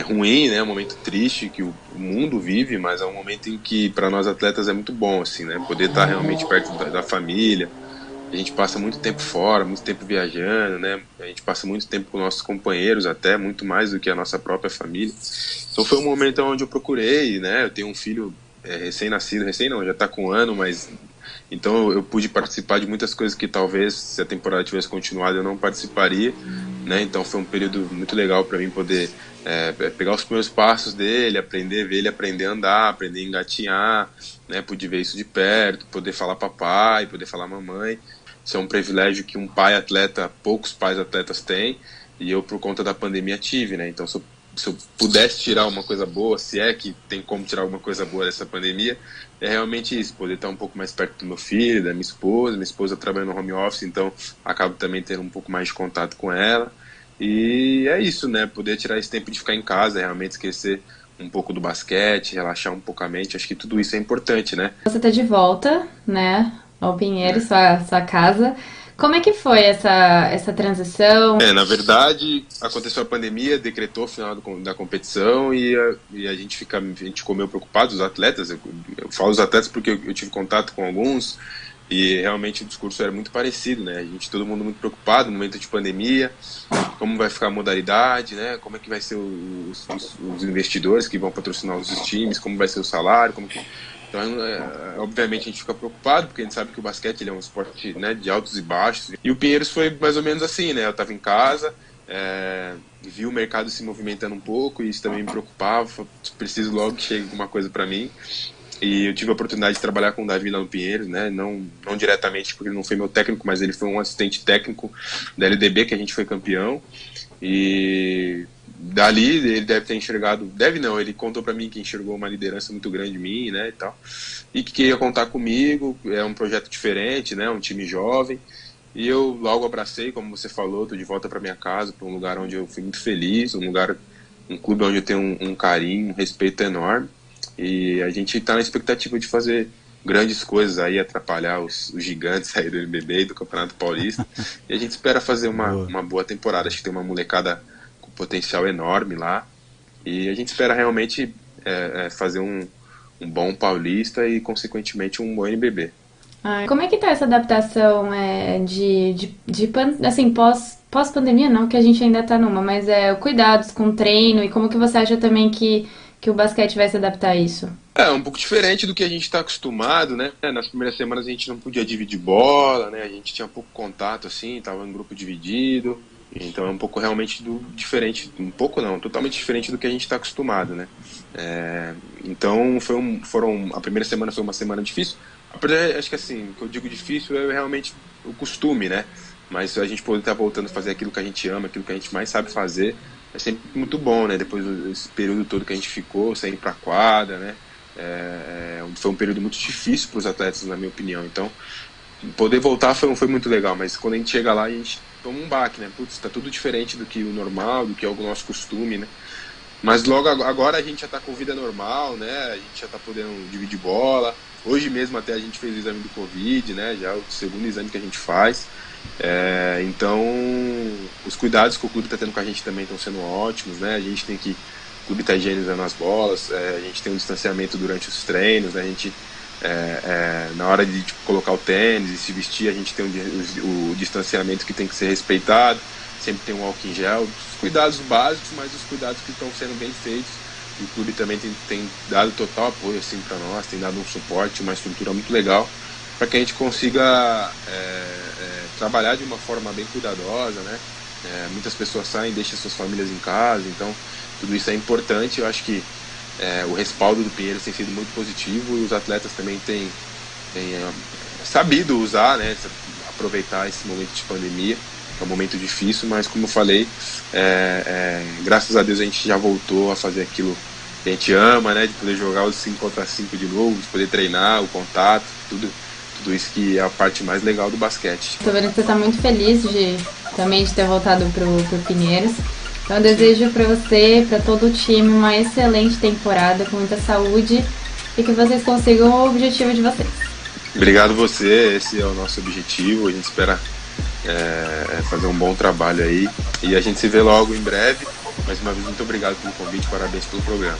Speaker 6: ruim, né? Um momento triste que o mundo vive, mas é um momento em que para nós atletas é muito bom, assim, né? Poder estar realmente perto da família. A gente passa muito tempo fora, muito tempo viajando, né? A gente passa muito tempo com nossos companheiros, até muito mais do que a nossa própria família. Então foi um momento onde eu procurei, né? Eu tenho um filho recém-nascido, já está com 1 ano, mas então eu pude participar de muitas coisas que talvez, se a temporada tivesse continuado, eu não participaria, né? Então foi um período muito legal para mim poder pegar os primeiros passos dele, ver ele aprender a andar, aprender a engatinhar, né? Pude ver isso de perto, poder falar papai, poder falar mamãe. Isso é um privilégio que um pai atleta, poucos pais atletas têm, e eu, por conta da pandemia, tive, né? Então, se eu pudesse tirar uma coisa boa, se é que tem como tirar alguma coisa boa dessa pandemia, é realmente isso, poder estar um pouco mais perto do meu filho, da minha esposa trabalha no home office, então acabo também tendo um pouco mais de contato com ela, e é isso, né? Poder tirar esse tempo de ficar em casa, realmente esquecer um pouco do basquete, relaxar um pouco a mente, acho que tudo isso é importante, né?
Speaker 5: Você tá de volta, né, ao Pinheiros, sua casa. Como é que foi essa transição?
Speaker 6: Na verdade, aconteceu a pandemia, decretou o final da competição e a gente ficou meio preocupado, os atletas, eu falo os atletas porque eu tive contato com alguns e realmente o discurso era muito parecido, né? Todo mundo muito preocupado no momento de pandemia, como vai ficar a modalidade, né? Como é que vai ser os investidores que vão patrocinar os times, como vai ser o salário, Então, obviamente, a gente fica preocupado, porque a gente sabe que o basquete ele é um esporte, né, de altos e baixos. E o Pinheiros foi mais ou menos assim, né? Eu estava em casa, vi o mercado se movimentando um pouco, e isso também me preocupava. Preciso logo que chegue alguma coisa para mim. E eu tive a oportunidade de trabalhar com o Davi lá no Pinheiros, né? Não diretamente, porque ele não foi meu técnico, mas ele foi um assistente técnico da LDB, que a gente foi campeão. E dali ele deve ter enxergado, ele contou para mim que enxergou uma liderança muito grande em mim, né, e tal. E que queria contar comigo, é um projeto diferente, né, um time jovem. E eu logo abracei, como você falou, tô de volta para minha casa, para um lugar onde eu fui muito feliz, um clube onde eu tenho um carinho, um respeito enorme. E a gente está na expectativa de fazer grandes coisas aí, atrapalhar os gigantes aí do NBB e do Campeonato Paulista. E a gente espera fazer uma boa temporada. Acho que tem uma molecada com potencial enorme lá. E a gente espera realmente fazer um bom Paulista e, consequentemente, um bom NBB.
Speaker 5: Como é que tá essa adaptação assim, pós-pandemia, não, que a gente ainda tá numa, mas cuidados com o treino, e como que você acha também que o basquete vai se adaptar a isso?
Speaker 6: Um pouco diferente do que a gente está acostumado, né? Nas primeiras semanas a gente não podia dividir bola, né? A gente tinha pouco contato, assim, tava em grupo dividido. Então é um pouco realmente diferente, um pouco não, totalmente diferente do que a gente está acostumado, né? Então a primeira semana foi uma semana difícil. Acho que assim, o que eu digo difícil é realmente o costume, né? Mas a gente poder estar voltando a fazer aquilo que a gente ama, aquilo que a gente mais sabe fazer, é sempre muito bom, né? Depois desse período todo que a gente ficou, sem ir pra quadra, né? Foi um período muito difícil para os atletas, na minha opinião. Então, poder voltar foi muito legal, mas quando a gente chega lá, a gente toma um baque, né? Putz, tá tudo diferente do que o normal, do que é o nosso costume, né? Mas logo agora a gente já tá com vida normal, né? A gente já tá podendo dividir bola. Hoje mesmo até a gente fez o exame do Covid, né? Já é o segundo exame que a gente faz. Então, os cuidados que o clube está tendo com a gente também estão sendo ótimos, né? A gente tem que, o clube está higienizando as bolas, a gente tem um distanciamento durante os treinos, né? A gente, na hora de colocar o tênis e se vestir, a gente tem o distanciamento que tem que ser respeitado, sempre tem um álcool em gel, os cuidados básicos, mas os cuidados que estão sendo bem feitos. O clube também tem dado total apoio assim, para nós, tem dado um suporte, uma estrutura muito legal, para que a gente consiga trabalhar de uma forma bem cuidadosa, né? Muitas pessoas saem e deixam suas famílias em casa, então tudo isso é importante. Eu acho que o respaldo do Pinheiros tem sido muito positivo, e os atletas também têm sabido usar, né? Aproveitar esse momento de pandemia, que é um momento difícil, mas como eu falei, graças a Deus a gente já voltou a fazer aquilo que a gente ama, né? De poder jogar os 5 contra 5 de novo, de poder treinar, o contato, tudo isso que é a parte mais legal do basquete.
Speaker 5: Tô vendo que você tá muito feliz também de ter voltado pro Pinheiros. Então eu desejo para você, para todo o time, uma excelente temporada, com muita saúde, e que vocês consigam o objetivo de vocês.
Speaker 6: Obrigado você, esse é o nosso objetivo. A gente espera fazer um bom trabalho aí, e a gente se vê logo em breve. Mais uma vez, muito obrigado pelo convite, parabéns pelo programa.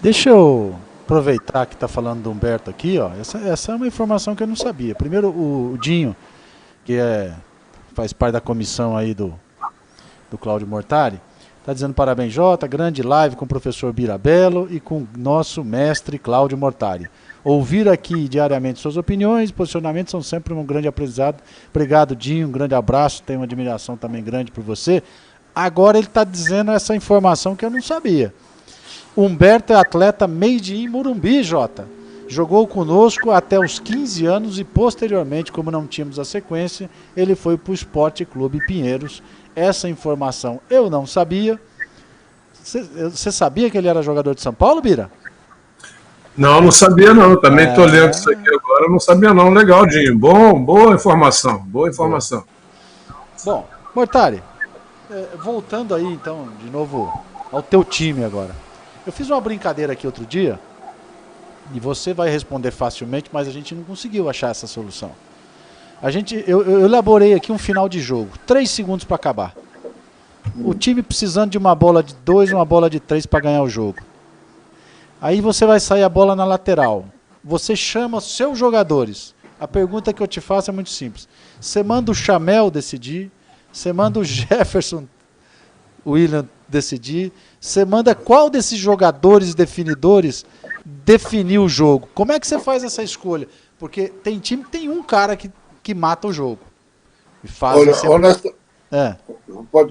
Speaker 1: Deixa eu aproveitar que está falando do Humberto aqui, ó. Essa é uma informação que eu não sabia. Primeiro, o Dinho, que faz parte da comissão aí do Cláudio Mortari, está dizendo: parabéns, Jota, grande live com o professor Birabello e com nosso mestre Cláudio Mortari. Ouvir aqui diariamente suas opiniões e posicionamentos são sempre um grande aprendizado. Obrigado, Dinho, um grande abraço, tenho uma admiração também grande por você. Agora ele está dizendo essa informação que eu não sabia. Humberto é atleta made in Morumbi, Jota. Jogou conosco até os 15 anos e posteriormente, como não tínhamos a sequência, ele foi para o Esporte Clube Pinheiros. Essa informação eu não sabia. Você sabia que ele era jogador de São Paulo, Bira?
Speaker 3: Não sabia não. Também estou lendo isso aqui agora, não sabia não. Legal, Dinho. Boa informação. Boa informação.
Speaker 1: Bom, Mortari, voltando aí então, de novo, ao teu time agora. Eu fiz uma brincadeira aqui outro dia, e você vai responder facilmente, mas a gente não conseguiu achar essa solução. Eu elaborei aqui um final de jogo, 3 segundos para acabar. O time precisando de uma bola de 2, uma bola de 3 para ganhar o jogo. Aí você vai sair a bola na lateral. Você chama os seus jogadores. A pergunta que eu te faço é muito simples. Você manda o Chamel decidir, você manda o Jefferson William decidir, você manda qual desses jogadores definidores definir o jogo. Como é que você faz essa escolha? Porque tem time que tem um cara que mata o jogo. E faz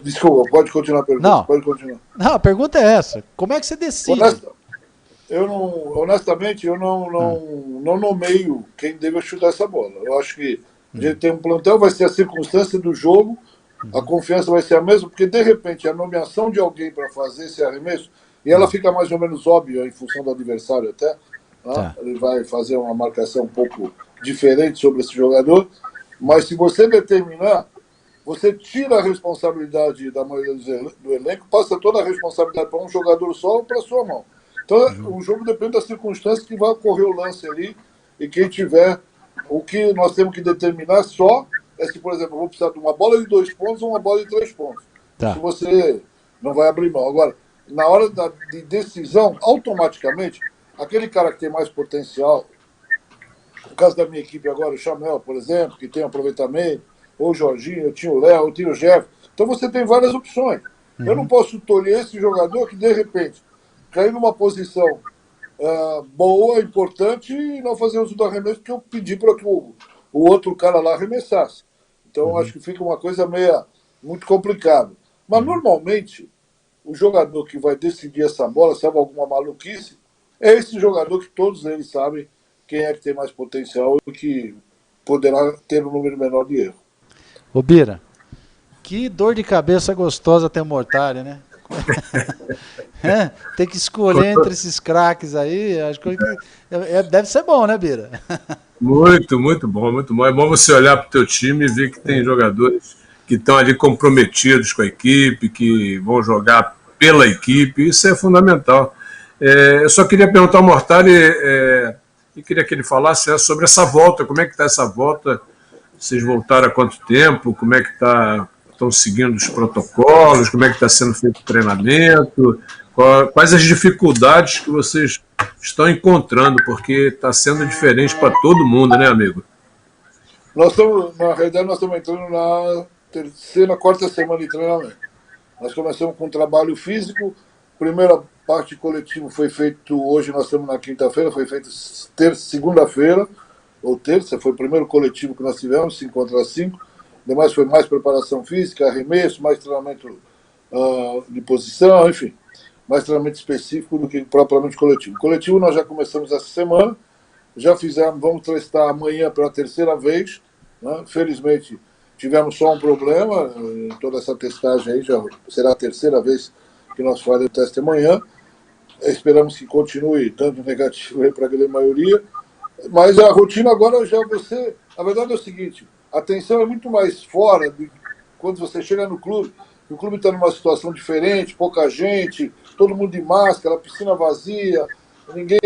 Speaker 2: Desculpa, pode continuar a pergunta.
Speaker 1: Não.
Speaker 2: Pode continuar.
Speaker 1: Não, a pergunta é essa. Como é que você decide?
Speaker 2: eu não, honestamente, eu não nomeio quem deve chutar essa bola. Eu acho que a gente tem um plantel, vai ser a circunstância do jogo, a confiança vai ser a mesma, porque de repente a nomeação de alguém para fazer esse arremesso, e ela fica mais ou menos óbvia em função do adversário até, né?
Speaker 1: Tá.
Speaker 2: Ele vai fazer uma marcação um pouco diferente sobre esse jogador, mas se você determinar, você tira a responsabilidade da maioria do elenco, passa toda a responsabilidade para um jogador só ou para a sua mão. Então, o jogo depende das circunstâncias que vai ocorrer o lance ali, e quem tiver, o que nós temos que determinar só é se, por exemplo, eu vou precisar de uma bola de 2 pontos ou uma bola de 3 pontos.
Speaker 1: Tá.
Speaker 2: Se você não vai abrir mão. Agora, na hora de decisão, automaticamente, aquele cara que tem mais potencial, no caso da minha equipe agora, o Chamel, por exemplo, que tem aproveitamento, ou o Jorginho, eu tinha o Léo, eu tinha o Jeff. Então você tem várias opções. Eu não posso tolher esse jogador que, de repente, cair numa posição boa, importante, e não fazer uso do arremesso que eu pedi para que o outro cara lá arremessasse. Então acho que fica uma coisa muito complicada. Mas normalmente, o jogador que vai decidir essa bola, salvo alguma maluquice, é esse jogador que todos eles sabem quem é que tem mais potencial e que poderá ter um número menor de erro.
Speaker 1: Ô Bira, que dor de cabeça gostosa ter Mortari, né? Tem que escolher entre esses craques aí, acho que deve ser bom, né, Bira?
Speaker 3: Muito, muito bom, muito bom. É bom você olhar para o teu time e ver que tem jogadores que estão ali comprometidos com a equipe, que vão jogar pela equipe, isso é fundamental. Eu só queria perguntar ao Mortari, e queria que ele falasse sobre essa volta, como é que está essa volta, vocês voltaram há quanto tempo, como é que estão seguindo os protocolos, como é que está sendo feito o treinamento, quais as dificuldades que vocês estão encontrando, porque está sendo diferente para todo mundo, né, amigo?
Speaker 2: Na realidade, nós estamos entrando na quarta semana de treinamento. Nós começamos com um trabalho físico, primeira parte coletiva foi feito hoje, nós estamos na quinta-feira, foi feito segunda-feira, ou terça, foi o primeiro coletivo que nós tivemos, 5 contra 5. Demais foi mais preparação física, arremesso, mais treinamento de posição, enfim, mais treinamento específico do que propriamente coletivo. Coletivo nós já começamos essa semana, já fizemos, vamos testar amanhã pela terceira vez, né? Felizmente tivemos só um problema em toda essa testagem aí, já será a terceira vez que nós faremos o teste amanhã. Esperamos que continue dando negativo aí para a grande maioria, mas a rotina agora já você... A verdade é o seguinte, a atenção é muito mais fora de quando você chega no clube. O clube está numa situação diferente, pouca gente, todo mundo de máscara, piscina vazia, ninguém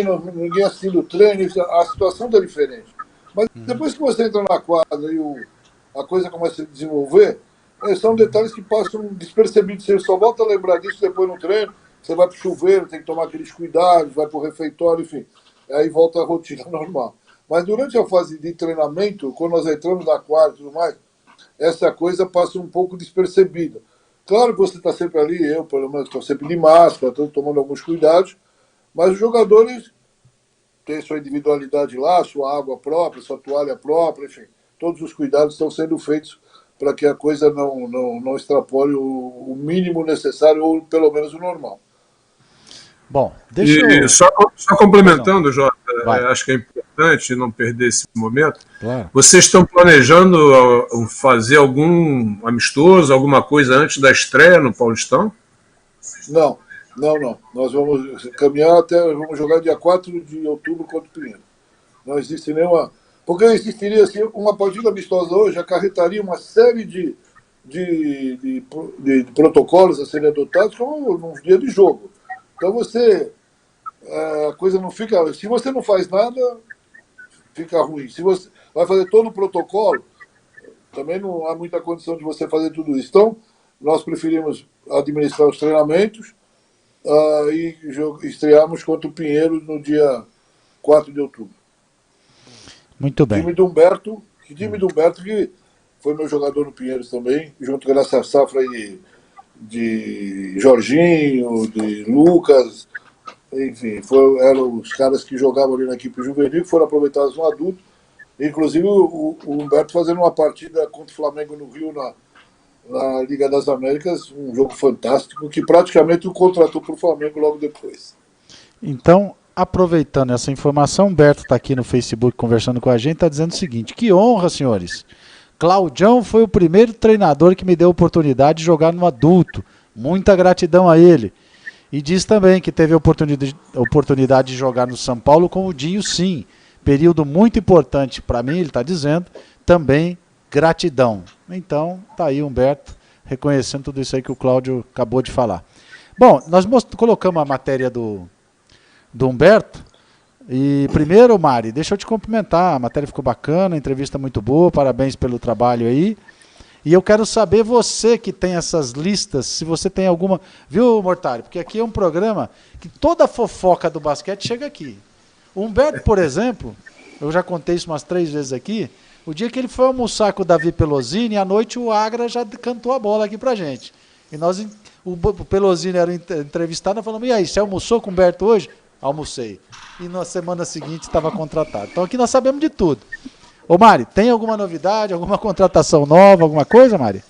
Speaker 2: assistindo o treino, a situação está diferente. Mas depois que você entra na quadra e a coisa começa a se desenvolver, são detalhes que passam despercebidos. Você só volta a lembrar disso depois no treino, você vai para o chuveiro, tem que tomar aqueles cuidados, vai para o refeitório, enfim. Aí volta a rotina normal. Mas durante a fase de treinamento, quando nós entramos na quadra e tudo mais, essa coisa passa um pouco despercebida. Claro que você está sempre ali, eu pelo menos estou sempre de máscara, estou tomando alguns cuidados, mas os jogadores têm sua individualidade lá, sua água própria, sua toalha própria, enfim. Todos os cuidados estão sendo feitos para que a coisa não extrapole o mínimo necessário, ou pelo menos o normal.
Speaker 1: Bom, deixa eu...
Speaker 3: Só complementando, Jota, acho que é importante não perder esse momento.
Speaker 1: Claro.
Speaker 3: Vocês estão planejando fazer algum amistoso, alguma coisa antes da estreia no Paulistão?
Speaker 2: Não. Nós vamos caminhar vamos jogar dia 4 de outubro contra o Pinheiro. Não existe nenhuma... Porque existiria assim, uma partida amistosa hoje, acarretaria uma série de protocolos a serem adotados como nos dias de jogo. Então a coisa não fica... Se você não faz nada, fica ruim. Se você vai fazer todo o protocolo, também não há muita condição de você fazer tudo isso. Então, nós preferimos administrar os treinamentos e estrearmos contra o Pinheiro no dia 4 de outubro.
Speaker 1: Muito bem.
Speaker 2: Time do Humberto, que foi meu jogador no Pinheiros também, junto com essa safra aí de Jorginho, de Lucas, enfim, eram os caras que jogavam ali na equipe juvenil, que foram aproveitados no adulto. Inclusive o Humberto fazendo uma partida contra o Flamengo no Rio, na Liga das Américas, um jogo fantástico, que praticamente o contratou para o Flamengo logo depois.
Speaker 1: Então, aproveitando essa informação, Humberto está aqui no Facebook conversando com a gente, está dizendo o seguinte: que honra, senhores. Claudião foi o primeiro treinador que me deu a oportunidade de jogar no adulto. Muita gratidão a ele. E diz também que teve a oportunidade de jogar no São Paulo com o Dinho, sim. Período muito importante para mim, ele está dizendo. Também gratidão. Então, tá aí Humberto, reconhecendo tudo isso aí que o Cláudio acabou de falar. Bom, nós colocamos a matéria do Humberto. E primeiro, Mari, deixa eu te cumprimentar. A matéria ficou bacana, a entrevista muito boa, parabéns pelo trabalho aí. E eu quero saber, você que tem essas listas, se você tem alguma... Viu, Mortari? Porque aqui é um programa que toda a fofoca do basquete chega aqui. O Humberto, por exemplo, eu já contei isso umas 3 vezes aqui, o dia que ele foi almoçar com o Davi Pelosini, à noite o Agra já cantou a bola aqui pra gente. E o Pelosini era entrevistado, nós falamos: e aí, você almoçou com o Humberto hoje? Almocei. E na semana seguinte estava contratado. Então aqui nós sabemos de tudo. Ô Mari, tem alguma novidade, alguma contratação nova, alguma coisa, Mari?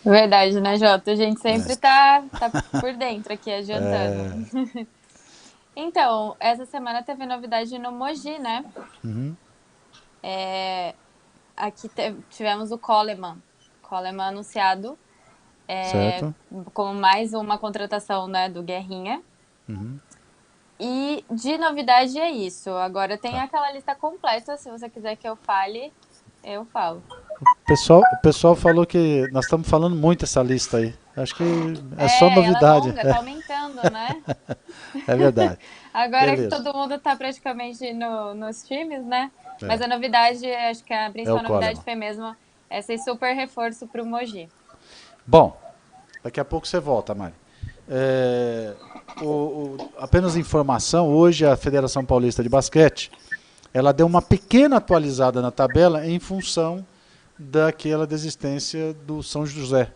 Speaker 4: Verdade, né, Jota? A gente sempre tá por dentro aqui, adiantando. Então, essa semana teve novidade no Mogi, né?
Speaker 1: Uhum.
Speaker 4: Aqui tivemos o Coleman anunciado como mais uma contratação, né, do Guerrinha.
Speaker 1: Uhum.
Speaker 4: E de novidade é isso. Agora tem aquela lista completa, se você quiser que eu fale, eu falo.
Speaker 1: O pessoal falou que nós estamos falando muito essa lista aí. Acho que é só novidade.
Speaker 4: Ela é longa, tá aumentando, né?
Speaker 1: É verdade.
Speaker 4: Agora que todo mundo está praticamente nos times, né? Mas a novidade, acho que a principal novidade foi mesmo esse super reforço para o Mogi.
Speaker 1: Bom, daqui a pouco você volta, Mari. Apenas informação, hoje a Federação Paulista de Basquete, ela deu uma pequena atualizada na tabela em função daquela desistência do São José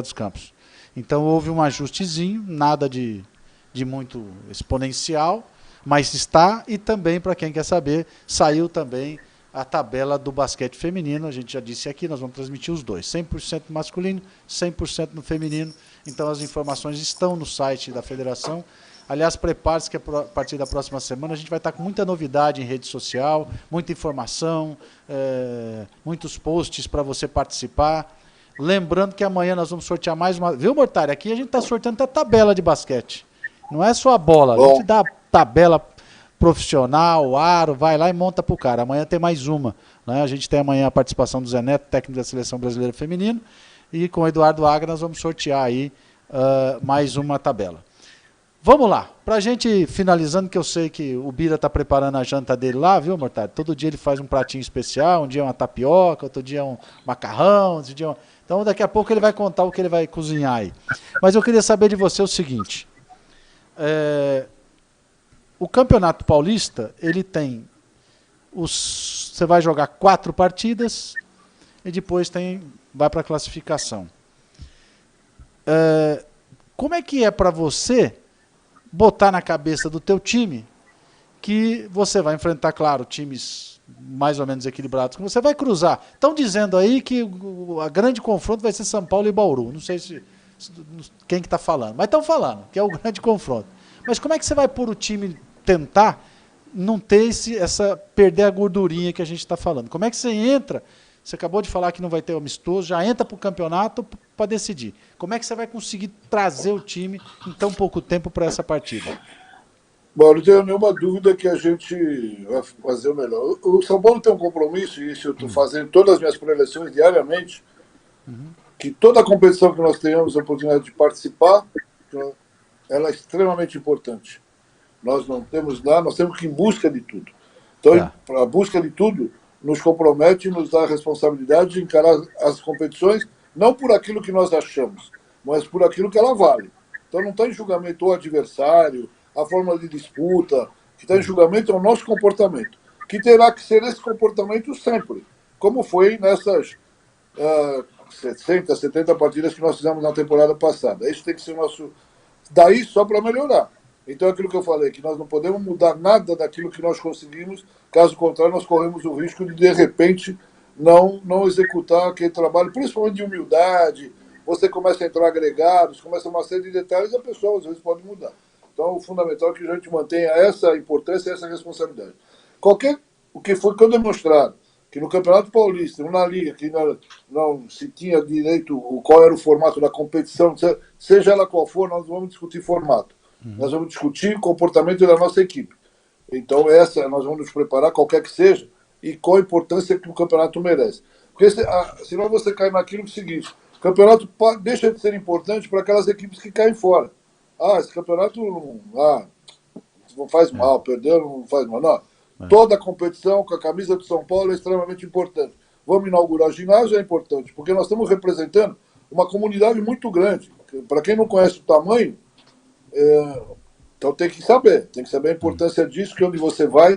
Speaker 1: dos Campos. Então houve um ajustezinho, nada de muito exponencial, mas está. E também, para quem quer saber, saiu também a tabela do basquete feminino. A gente já disse aqui, nós vamos transmitir os dois, 100% no masculino, 100% no feminino. Então as informações estão no site da federação. Aliás, prepare-se que a partir da próxima semana a gente vai estar com muita novidade em rede social, muita informação, muitos posts para você participar. Lembrando que amanhã nós vamos sortear mais uma... Viu, Mortari? Aqui a gente está sorteando a tabela de basquete. Não é só a bola. A gente dá a tabela profissional, aro, vai lá e monta para o cara. Amanhã tem mais uma. Né? A gente tem amanhã a participação do Zé Neto, técnico da Seleção Brasileira Feminino. E com o Eduardo Agra nós vamos sortear aí mais uma tabela. Vamos lá, pra gente finalizando, que eu sei que o Bira tá preparando a janta dele lá, viu, Mortari? Todo dia ele faz um pratinho especial, um dia uma tapioca, outro dia um macarrão, outro dia Então daqui a pouco ele vai contar o que ele vai cozinhar aí. Mas eu queria saber de você o seguinte, o Campeonato Paulista, ele tem, você vai jogar 4 partidas e depois vai para a classificação. Como é que é para você botar na cabeça do teu time que você vai enfrentar, claro, times mais ou menos equilibrados, que você vai cruzar? Estão dizendo aí que a grande confronto vai ser São Paulo e Bauru. Não sei quem que está falando, mas estão falando que é o grande confronto. Mas como é que você vai pôr o time tentar não ter perder a gordurinha que a gente está falando? Como é que você entra? Você acabou de falar que não vai ter amistoso, já entra para o campeonato para decidir. Como é que você vai conseguir trazer o time em tão pouco tempo para essa partida?
Speaker 2: Bom, não tenho nenhuma dúvida que a gente vai fazer o melhor. O São Paulo tem um compromisso, e isso eu estou fazendo todas as minhas preleções diariamente, que toda a competição que nós tenhamos a oportunidade de participar, ela é extremamente importante. Nós não temos lá, nós temos que ir em busca de tudo. Então, para a busca de tudo, nos compromete e nos dá a responsabilidade de encarar as competições não por aquilo que nós achamos, mas por aquilo que ela vale. Então não está em julgamento o adversário, a forma de disputa, o que está em julgamento é o nosso comportamento, que terá que ser esse comportamento sempre, como foi nessas 60, 70 partidas que nós fizemos na temporada passada. Isso tem que ser nosso... Daí só para melhorar. Então é aquilo que eu falei, que nós não podemos mudar nada daquilo que nós conseguimos, caso contrário nós corremos o risco de repente, não executar aquele trabalho, principalmente de humildade. Você começa a entrar agregados, começa uma série de detalhes e a pessoa às vezes pode mudar. Então, o fundamental é que a gente mantenha essa importância e essa responsabilidade. O que foi demonstrado, que no Campeonato Paulista, na Liga, que não se tinha direito, qual era o formato da competição, seja ela qual for, nós vamos discutir formato. Nós vamos discutir o comportamento da nossa equipe. Então, nós vamos nos preparar, qualquer que seja, e qual a importância que o campeonato merece. Porque senão você cai naquilo que é o seguinte: o campeonato deixa de ser importante para aquelas equipes que caem fora. Esse campeonato não faz mal, perdeu, não faz mal. Não. Toda a competição com a camisa do São Paulo é extremamente importante. Vamos inaugurar ginásio, é importante, porque nós estamos representando uma comunidade muito grande. Para quem não conhece o tamanho, então tem que saber a importância disso, que onde você vai,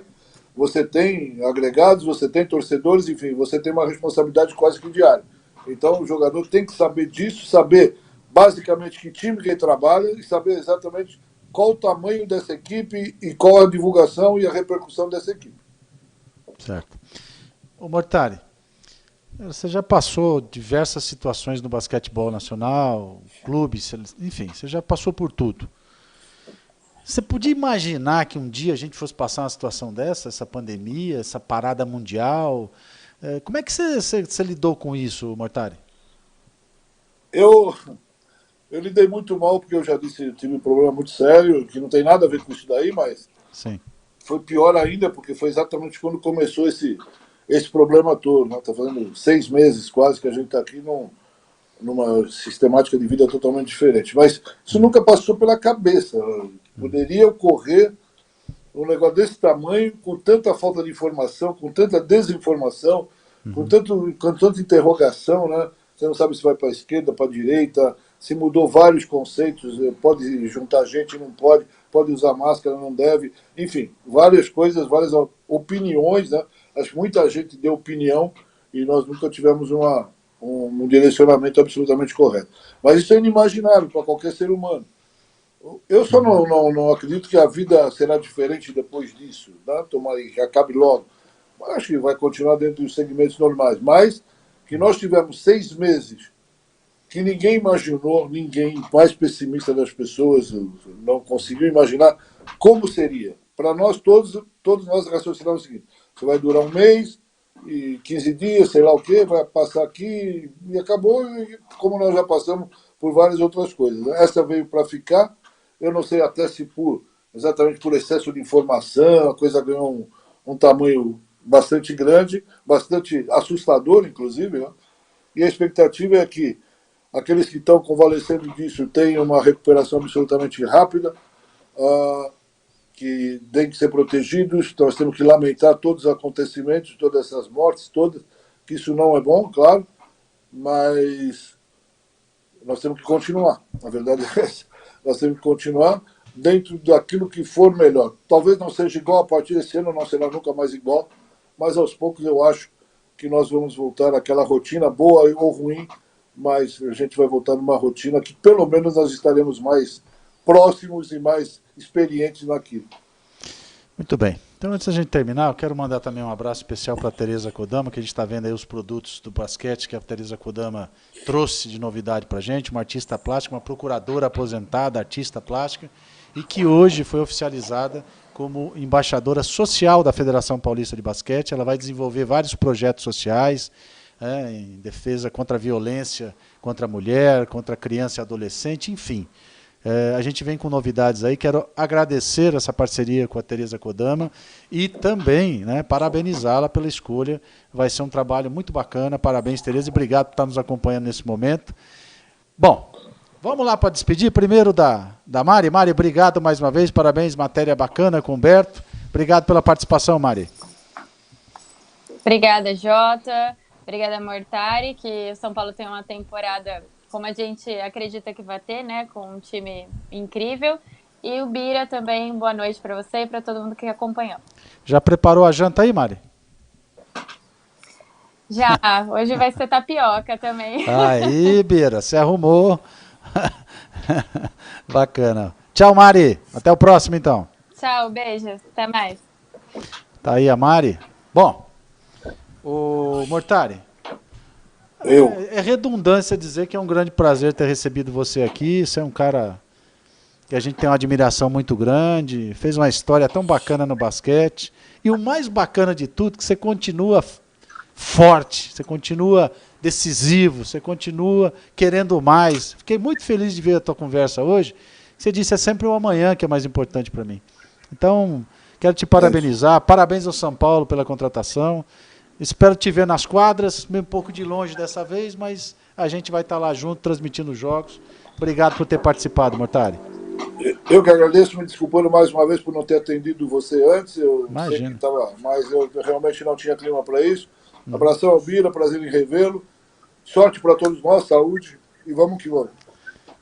Speaker 2: você tem agregados, você tem torcedores, enfim, você tem uma responsabilidade quase que diária. Então o jogador tem que saber disso, saber basicamente que time que ele trabalha e saber exatamente qual o tamanho dessa equipe e qual a divulgação e a repercussão dessa equipe.
Speaker 1: Certo. Ô Mortari, você já passou diversas situações no basquetebol nacional, clubes, enfim, você já passou por tudo. Você podia imaginar que um dia a gente fosse passar uma situação dessa, essa pandemia, essa parada mundial? Como é que você lidou com isso, Mortari?
Speaker 2: Eu lidei muito mal, porque eu já disse, eu tive um problema muito sério, que não tem nada a ver com isso daí, mas
Speaker 1: sim,
Speaker 2: foi pior ainda, porque foi exatamente quando começou esse problema todo. Está fazendo 6 meses quase que a gente está aqui numa sistemática de vida totalmente diferente. Mas isso nunca passou pela cabeça. Poderia ocorrer um negócio desse tamanho, com tanta falta de informação, com tanta desinformação, com tanta interrogação, né? Você não sabe se vai para a esquerda, para a direita, se mudou vários conceitos, pode juntar gente, não pode usar máscara, não deve, enfim, várias coisas, várias opiniões, né? Acho que muita gente deu opinião e nós nunca tivemos um direcionamento absolutamente correto. Mas isso é inimaginável para qualquer ser humano. Eu só não acredito que a vida será diferente depois disso, né? Tomara que acabe logo. Acho que vai continuar dentro dos segmentos normais, mas que nós tivemos 6 meses que ninguém imaginou, ninguém mais pessimista das pessoas não conseguiu imaginar como seria. Para nós, todos nós raciocinamos o seguinte: você vai durar 1 mês e 15 dias, sei lá o quê, vai passar aqui e acabou, como nós já passamos por várias outras coisas. Essa veio para ficar. Eu não sei até se exatamente por excesso de informação, a coisa ganhou um tamanho bastante grande, bastante assustador, inclusive, né? E a expectativa é que aqueles que estão convalescendo disso tenham uma recuperação absolutamente rápida, que têm que ser protegidos. Nós temos que lamentar todos os acontecimentos, todas essas mortes, todas, que isso não é bom, claro, mas nós temos que continuar. A verdade é essa. Nós temos que continuar dentro daquilo que for melhor. Talvez não seja igual a partir desse ano, não será nunca mais igual, mas aos poucos eu acho que nós vamos voltar àquela rotina, boa ou ruim, mas a gente vai voltar numa rotina que pelo menos nós estaremos mais próximos e mais experientes naquilo.
Speaker 1: Muito bem. Então, antes da gente terminar, eu quero mandar também um abraço especial para a Tereza Kodama, que a gente está vendo aí os produtos do basquete que a Tereza Kodama trouxe de novidade para a gente, uma artista plástica, uma procuradora aposentada, artista plástica, e que hoje foi oficializada como embaixadora social da Federação Paulista de Basquete. Ela vai desenvolver vários projetos sociais em defesa contra a violência contra a mulher, contra a criança e adolescente, enfim. A gente vem com novidades aí. Quero agradecer essa parceria com a Tereza Kodama e também, né, parabenizá-la pela escolha. Vai ser um trabalho muito bacana. Parabéns, Tereza, e obrigado por estar nos acompanhando nesse momento. Bom, vamos lá para despedir. Primeiro da Mari. Mari, obrigado mais uma vez. Parabéns, matéria bacana com o Humberto. Obrigado pela participação, Mari.
Speaker 4: Obrigada, Jota. Obrigada, Mortari, que o São Paulo tem uma temporada como a gente acredita que vai ter, né, com um time incrível. E o Bira também, boa noite para você e para todo mundo que acompanhou.
Speaker 1: Já preparou a janta aí, Mari?
Speaker 4: Já, hoje vai ser tapioca também.
Speaker 1: Aí, Bira, você arrumou. Bacana. Tchau, Mari. Até o próximo, então.
Speaker 4: Tchau, beijos. Até mais.
Speaker 1: Tá aí a Mari. Bom, o Mortari, é redundância dizer que é um grande prazer ter recebido você aqui. Você é um cara que a gente tem uma admiração muito grande, fez uma história tão bacana no basquete. E o mais bacana de tudo, que você continua forte, você continua decisivo, você continua querendo mais. Fiquei muito feliz de ver a tua conversa hoje. Você disse, é sempre o amanhã que é mais importante para mim. Então, quero te parabenizar. Parabéns ao São Paulo pela contratação. Espero te ver nas quadras, meio um pouco de longe dessa vez, mas a gente vai estar lá junto, transmitindo os jogos. Obrigado por ter participado, Mortari.
Speaker 2: Eu que agradeço, me desculpando mais uma vez por não ter atendido você antes. Eu
Speaker 1: Imagina.
Speaker 2: sei que estava, mas eu realmente não tinha clima para isso. Abração ao Bira, prazer em revê-lo. Sorte para todos nós, saúde e vamos que vamos.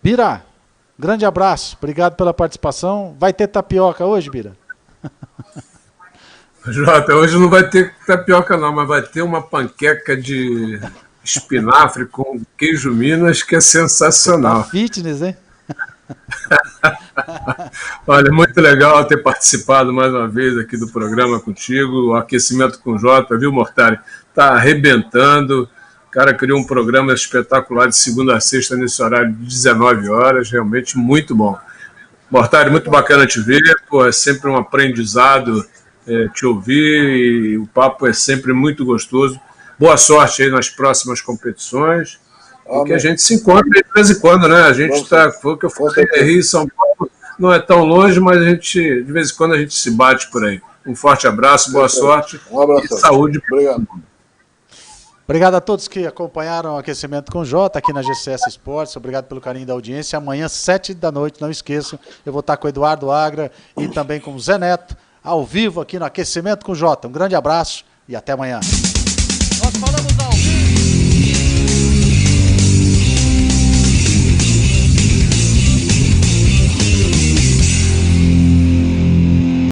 Speaker 1: Bira, grande abraço, obrigado pela participação. Vai ter tapioca hoje, Bira?
Speaker 3: Jota, hoje não vai ter tapioca não, mas vai ter uma panqueca de espinafre com queijo Minas que é sensacional.
Speaker 1: Tá fitness, hein?
Speaker 3: Olha, muito legal ter participado mais uma vez aqui do programa contigo, o Aquecimento com Jota, viu, Mortari? Tá arrebentando, o cara criou um programa espetacular de segunda a sexta nesse horário de 19 horas, realmente muito bom. Mortari, muito bacana te ver, pô, é sempre um aprendizado te ouvir e o papo é sempre muito gostoso. Boa sorte aí nas próximas competições. E que a gente se encontra de vez em quando, né? A gente está, foi o que eu falei, Rio e São Paulo não é tão longe, mas a gente, de vez em quando a gente se bate por aí. Um forte abraço, boa sorte
Speaker 2: abraço,
Speaker 3: e saúde.
Speaker 2: Obrigado.
Speaker 1: Obrigado a todos que acompanharam o Aquecimento com Jota aqui na GCS Esportes. Obrigado pelo carinho da audiência. Amanhã, 7 da noite, não esqueçam, eu vou estar com o Eduardo Agra e também com o Zé Neto, ao vivo aqui no Aquecimento com Jota. Um grande abraço e até amanhã.